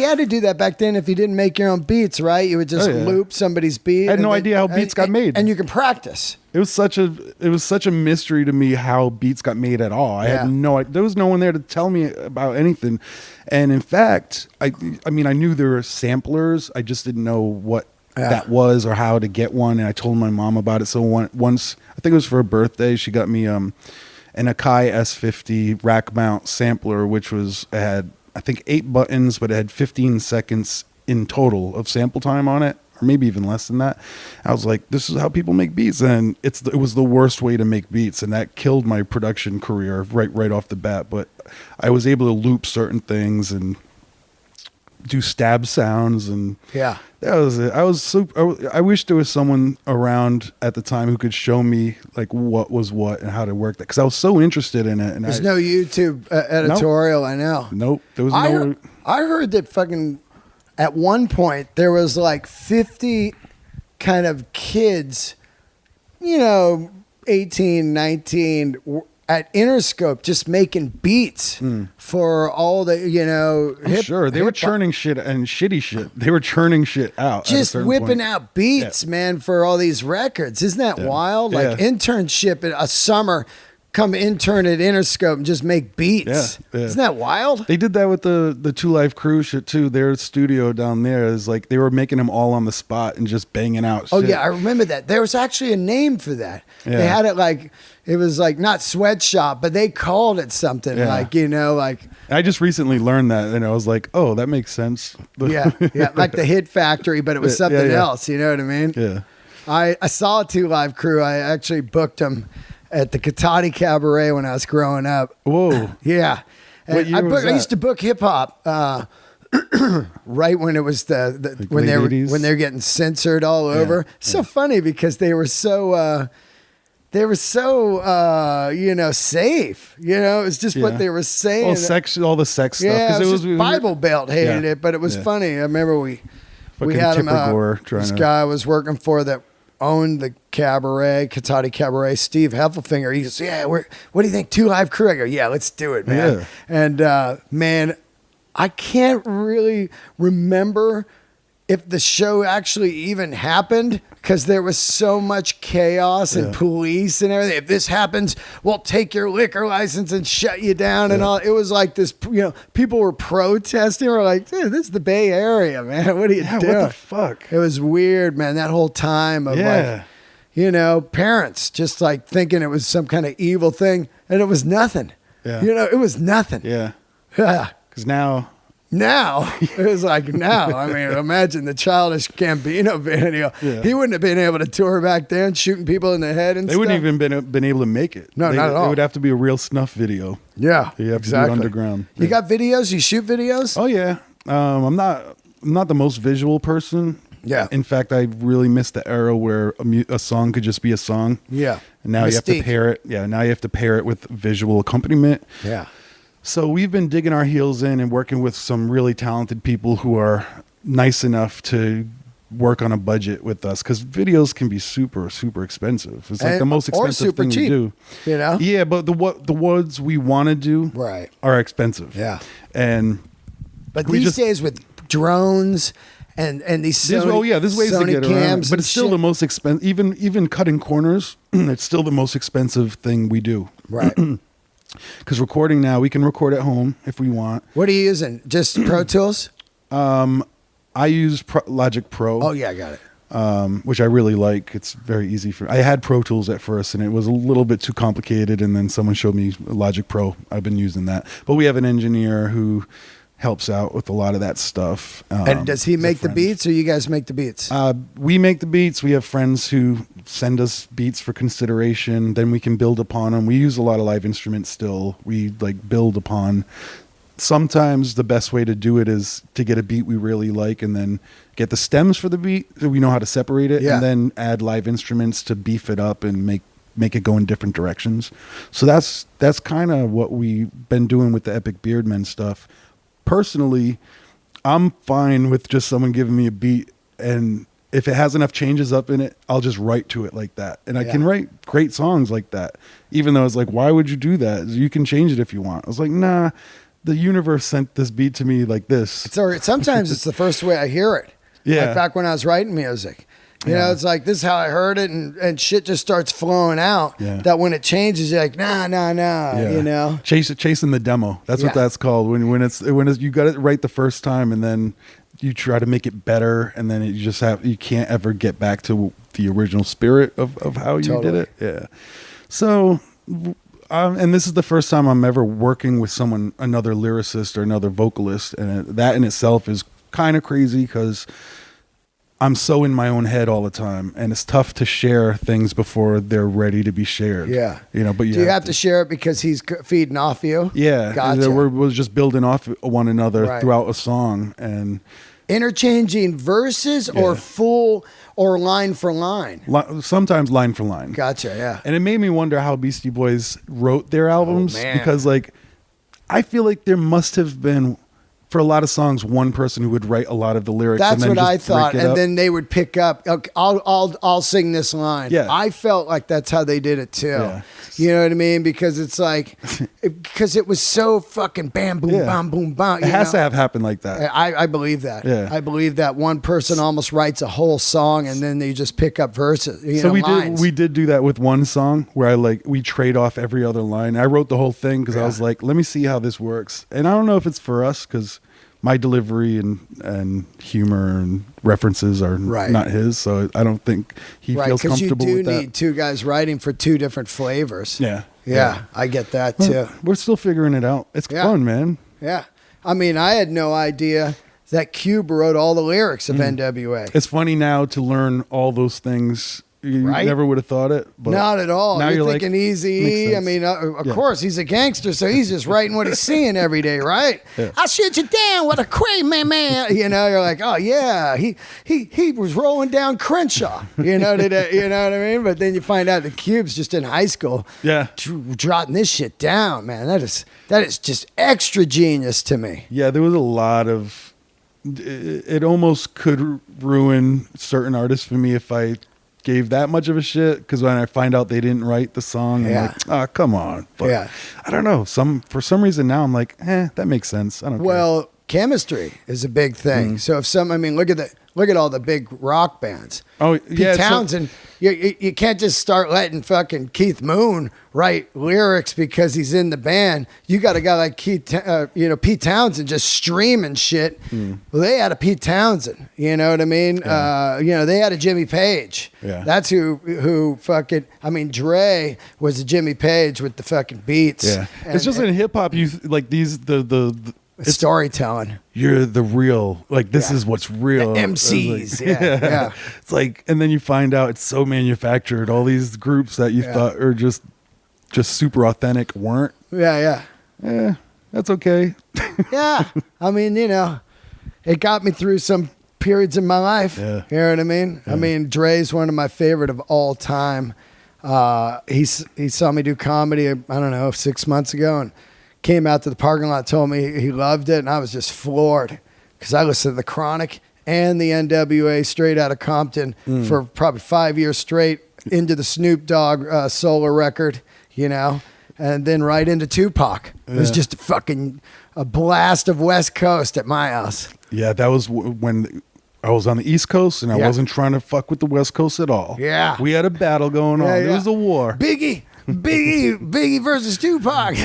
had to do that back then if you didn't make your own beats, right? You would just loop somebody's beat. I had no idea how beats got made. And you can practice. It was such a mystery to me how beats got made at all. I had there was no one there to tell me about anything. And in fact, I mean I knew there were samplers. I just didn't know what that was or how to get one, and I told my mom about it. So once, I think it was for her birthday, she got me an Akai S50 rack mount sampler, which had I think 8 buttons, but it had 15 seconds in total of sample time on it, or maybe even less than that. I was like, this is how people make beats, and it was the worst way to make beats, and that killed my production career right off the bat. But I was able to loop certain things, and do stab sounds, and Yeah. that was it. I wish there was someone around at the time who could show me like what was what and how to work that, because I was so interested in it. And There's no YouTube editorial. I know. Nope. There was I heard that fucking at one point there was like 50 kind of kids, 18, 19 at Interscope just making beats for all the, I'm sure they were churning shit and shitty shit. They were churning shit out. Just whipping out beats, man, for all these records. Isn't that wild? Like internship in a summer, come intern at Interscope and just make beats. Yeah. Isn't that wild? They did that with the Two Life Crew shit too. Their studio down there is like they were making them all on the spot and just banging out shit. Oh yeah, I remember that. There was actually a name for that. Yeah. They had it like, it was like not sweatshop, but they called it something like, like. I just recently learned that, and I was like, oh, that makes sense. Yeah, like the Hit Factory, but it was something else. You know what I mean? Yeah. I saw Two Live Crew. I actually booked them at the Katati Cabaret when I was growing up. Whoa. Yeah. And What year was that? I used to book hip hop right when it was Like when late 80s? they're getting censored all over. So funny because they were so safe. It was just what they were saying. All the sex stuff. Yeah, 'Cause it was just Bible Belt hated Yeah. it, but it was funny. I remember we had him. This guy I was working for that owned the cabaret, Katati Cabaret, Steve Heffelfinger. He goes, yeah, what do you think? Two Live Crew? I go, yeah, let's do it, man. Yeah. And man, I can't really remember if the show actually even happened because there was so much chaos and police and everything. If this happens, we'll take your liquor license and shut you down and all. It was like this, people were protesting. We're like, dude, this is the Bay Area, man. What are you doing? What the fuck? It was weird, man. That whole time of parents just like thinking it was some kind of evil thing, and it was nothing. Yeah. It was nothing. Yeah. Yeah. Because now it was like I mean, imagine the Childish Gambino video. Yeah. He wouldn't have been able to tour back then, shooting people in the head and they stuff. wouldn't even been able to make it. No, not at all. It would have to be a real snuff video. Yeah, You have to do it underground. You got videos? You shoot videos? Oh yeah. I'm not the most visual person. Yeah. In fact, I really missed the era where a song could just be a song. Yeah. And now you have to pair it. Yeah. Now you have to pair it with visual accompaniment. Yeah. So we've been digging our heels in and working with some really talented people who are nice enough to work on a budget with us, because videos can be super, super expensive. It's like the most expensive thing cheap, to do. Yeah, but the ones we want to do are expensive. Yeah. But these days with drones and these Sony, there's ways to get around it, but it's still the most expensive. Even cutting corners, it's still the most expensive thing we do. Right. Because recording now, we can record at home if we want. What are you using? Just Pro Tools? I use Logic Pro. Oh, yeah, I got it. Which I really like. It's very easy I had Pro Tools at first, and it was a little bit too complicated, and then someone showed me Logic Pro. I've been using that. But we have an engineer who helps out with a lot of that stuff. And does he make the beats, or you guys make the beats? We make the beats. We have friends who send us beats for consideration. Then we can build upon them. We use a lot of live instruments still. We build upon. Sometimes the best way to do it is to get a beat we really like and then get the stems for the beat so we know how to separate it, and then add live instruments to beef it up and make it go in different directions. So that's kind of what we've been doing with the Epic Beardmen stuff. Personally, I'm fine with just someone giving me a beat, and if it has enough changes up in it, I'll just write to it like that. And I can write great songs like that, even though it's like, why would you do that? You can change it if you want. I was like, nah, the universe sent this beat to me like this. Sometimes it's the first way I hear it. Yeah. Like back when I was writing music. You know, it's like, this is how I heard it, and shit just starts flowing out. Yeah. That when it changes, you're like, nah, you know? Chasing the demo. That's what that's called. When it's you got it right the first time, and then you try to make it better, and then you can't ever get back to the original spirit of how you did it. Yeah. So, and this is the first time I'm ever working with another lyricist or another vocalist, and that in itself is kind of crazy because I'm so in my own head all the time, and it's tough to share things before they're ready to be shared. Yeah. But do you have to share it because he's feeding off you? Yeah. Gotcha. We're just building off one another Right. throughout a song, and interchanging verses or full or line for line. Sometimes line for line. Gotcha. Yeah. And it made me wonder how Beastie Boys wrote their albums, because I feel like there must have been, for a lot of songs, one person who would write a lot of the lyrics. That's and then what just I thought, break it and up. then they would pick up. Okay, I'll sing this line. Yeah. I felt like that's how they did it too. Yeah. You know what I mean? Because it's like, because it was so fucking bam, boom, bam, boom, bam. It has to have happened like that. I believe that. Yeah. I believe that one person almost writes a whole song and then they just pick up verses. We did do that with one song where we trade off every other line. I wrote the whole thing because I was like, let me see how this works. And I don't know if it's for us because my delivery and humor and references are not his, so I don't think he feels comfortable with that. Because you do need two guys writing for two different flavors. Yeah. I get that too. We're still figuring it out. It's fun, man. Yeah. I mean, I had no idea that Cube wrote all the lyrics of NWA. It's funny now to learn all those things. You never would have thought it. But not at all. Now you're thinking Easy. I mean, of course, he's a gangster, so he's just writing what he's seeing every day, right? Yeah. I'll shoot you down with a Quay, man. You're like, oh yeah, he was rolling down Crenshaw. You know what I mean? But then you find out the Cube's just in high school. Yeah, jotting this shit down, man. That is just extra genius to me. Yeah, there was a lot of. It almost could ruin certain artists for me if I gave that much of a shit, because when I find out they didn't write the song, I'm like, oh, come on. But I don't know. For some reason now I'm like, that makes sense. I don't care. Well, chemistry is a big thing. So if look at all the big rock bands. Oh, Pete Townsend, you can't just start letting fucking Keith Moon write lyrics because he's in the band. You got a guy like Pete Townsend just streaming shit. Well, they had a Pete Townsend. You know what I mean? They had a Jimmy Page. Yeah. That's who fucking. I mean, Dre was a Jimmy Page with the fucking beats. Yeah, it's just in hip hop. You like these it's storytelling. You're the real, this is what's real. The MCs. Yeah. It's like, and then you find out it's so manufactured. All these groups that you thought are just super authentic weren't. Yeah. Yeah, that's okay. Yeah. I mean, it got me through some periods in my life. Yeah. You know what I mean? Yeah. I mean, Dre's one of my favorite of all time. He saw me do comedy, I don't know, 6 months ago, and came out to the parking lot, told me he loved it, and I was just floored because I listened to the Chronic and the NWA straight out of Compton for probably 5 years straight, into the Snoop Dogg solo record, and then right into Tupac. It was just a blast of West Coast at my house. Yeah, that was when I was on the East Coast, and I wasn't trying to fuck with the West Coast at all. Yeah. We had a battle going on. There was a war. Biggie versus Tupac.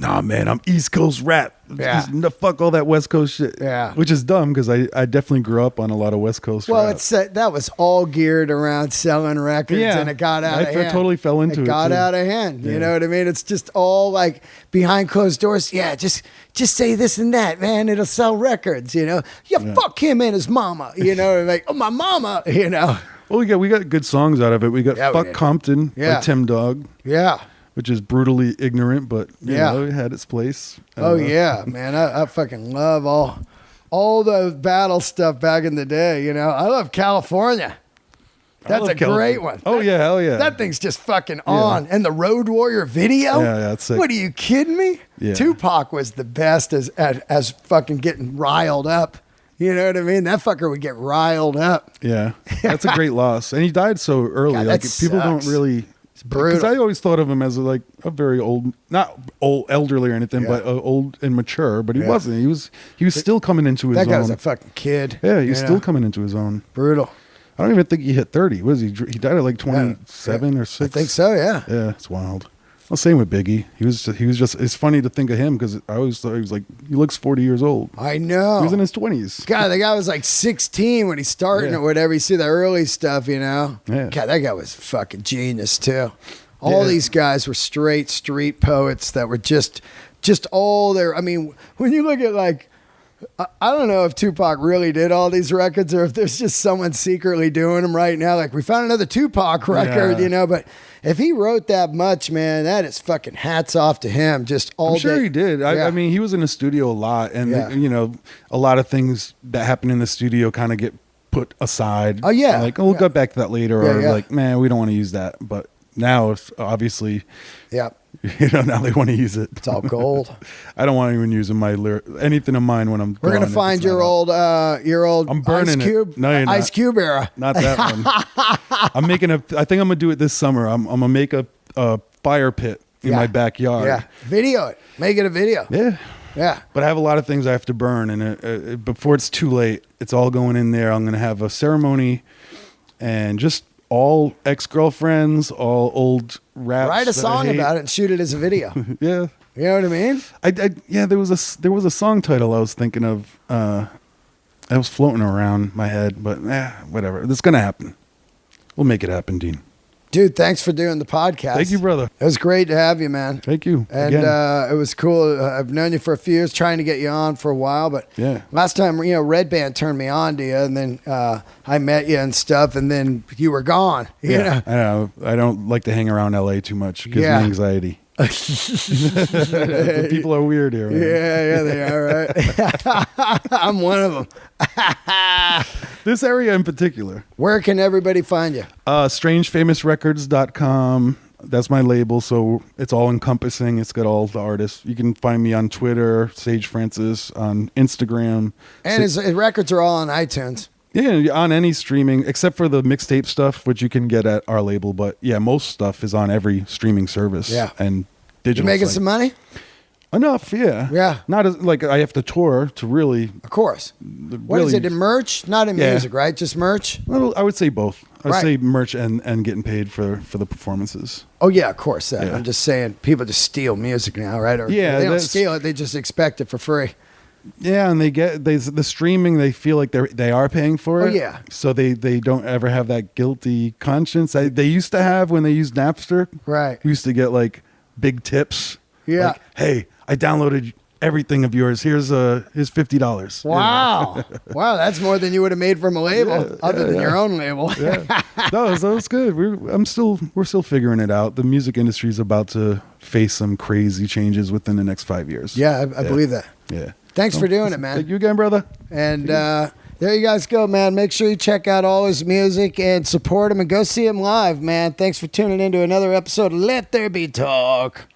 Nah, man, I'm East Coast rap. Yeah. Fuck all that West Coast shit. Yeah. Which is dumb because I definitely grew up on a lot of West Coast rap. That was all geared around selling records, and it got out of hand. I totally fell into it. It got out of hand. You know what I mean? It's just all like behind closed doors. Yeah, just say this and that, man. It'll sell records, fuck him and his mama, like, oh, my mama, Well, we got good songs out of it. We got Fuck Compton by Tim Dog. Yeah. Which is brutally ignorant, but it had its place. Yeah, man. I fucking love all the battle stuff back in the day, I love California. That's a great one. Oh, yeah, hell yeah. That thing's just fucking on. And the Road Warrior video? Yeah, that's sick. What, are you kidding me? Yeah. Tupac was the best as fucking getting riled up. You know what I mean? That fucker would get riled up. Yeah. That's a great loss. And he died so early. God, like, that people don't sucks. really... It's brutal. Because I always thought of him as a very old, not old, elderly or anything, but old and mature. But he wasn't. He was still coming into his own. That guy was a fucking kid. Yeah, he was still coming into his own. Brutal. I don't even think he hit 30. What is he? He died at like 27 or 6. I think so. Yeah. Yeah, it's wild. Well, same with Biggie. He was just. It's funny to think of him because I always thought he was like, he looks 40 years old. I know. He was in his 20s. God, the guy was like 16 when he started or whatever. You see the early stuff, Yeah. God, that guy was fucking genius too. All these guys were straight street poets that were just all there. I mean, when you look at like I don't know if Tupac really did all these records or if there's just someone secretly doing them right now. Like we found another Tupac record, Yeah. but if he wrote that much, man, that is fucking hats off to him. Just all I'm sure day. he did. Yeah. I mean, he was in the studio a lot, and Yeah. a lot of things that happen in the studio kind of get put aside. Oh, yeah. Like, we'll get back to that later, Yeah, or yeah. like, man, we don't want to use that. But now, it's obviously, Yeah. now they want to use it. It's all gold. I don't want anyone using anything of mine when I'm. We're gone gonna if find it's your not out. old I'm burning Ice Cube, it. No, you're not. Ice Cube era. Not that one. I'm making I think I'm gonna do it this summer. I'm gonna make a fire pit in my backyard. Yeah, video it. Make it a video. Yeah. Yeah. But I have a lot of things I have to burn, and before it's too late, it's all going in there. I'm going to have a ceremony, and just all ex-girlfriends, all old raps. Write a that I song hate. about it and shoot it as a video. Yeah, You know what I mean? yeah. There was a song title I was thinking of. I was floating around my head, but whatever. It's going to happen. We'll make it happen, Dean. Dude, thanks for doing the podcast. Thank you, brother. It was great to have you, man. Thank you. And Again. it was cool. I've known you for a few years, trying to get you on for a while. But Yeah. last time, Red Band turned me on to you, and then I met you and stuff, and then you were gone. You know? I know. I don't like to hang around LA too much. It gives Yeah. me anxiety. The people are weird here. Man. Yeah, they are, right? I'm one of them. This area in particular. Where can everybody find you? StrangeFamousRecords.com. That's my label, so it's all encompassing. It's got all the artists. You can find me on Twitter, Sage Francis, on Instagram. And his records are all on iTunes. Yeah, on any streaming, except for the mixtape stuff, which you can get at our label. But yeah, most stuff is on every streaming service. Yeah. And You digital. making site. some money? Enough, yeah. Yeah. Not as like I have to tour to really. Of course. What is really- it, in merch? Not in Yeah. music, right? Just merch? Well, I would say both. I would Right. say merch and getting paid for the performances. Oh, yeah, of course. Yeah. I'm just saying people just steal music now, right? Or Yeah, they don't that's- steal it. They just expect it for free. Yeah, and the streaming. They feel like they are paying for it. Oh, yeah. So they don't ever have that guilty conscience. They used to have when they used Napster. Right. We used to get like big tips. Yeah. Like, hey, I downloaded everything of yours. Here's $50. Wow. Wow, that's more than you would have made from a label, Yeah, other than yeah. your own label. Yeah. No, so it's good. We're still figuring it out. The music industry is about to face some crazy changes within the next 5 years. Yeah, I believe that. Yeah. Thanks for doing it, man. Thank you again, brother. And there you guys go, man. Make sure you check out all his music and support him and go see him live, man. Thanks for tuning in to another episode of Let There Be Talk.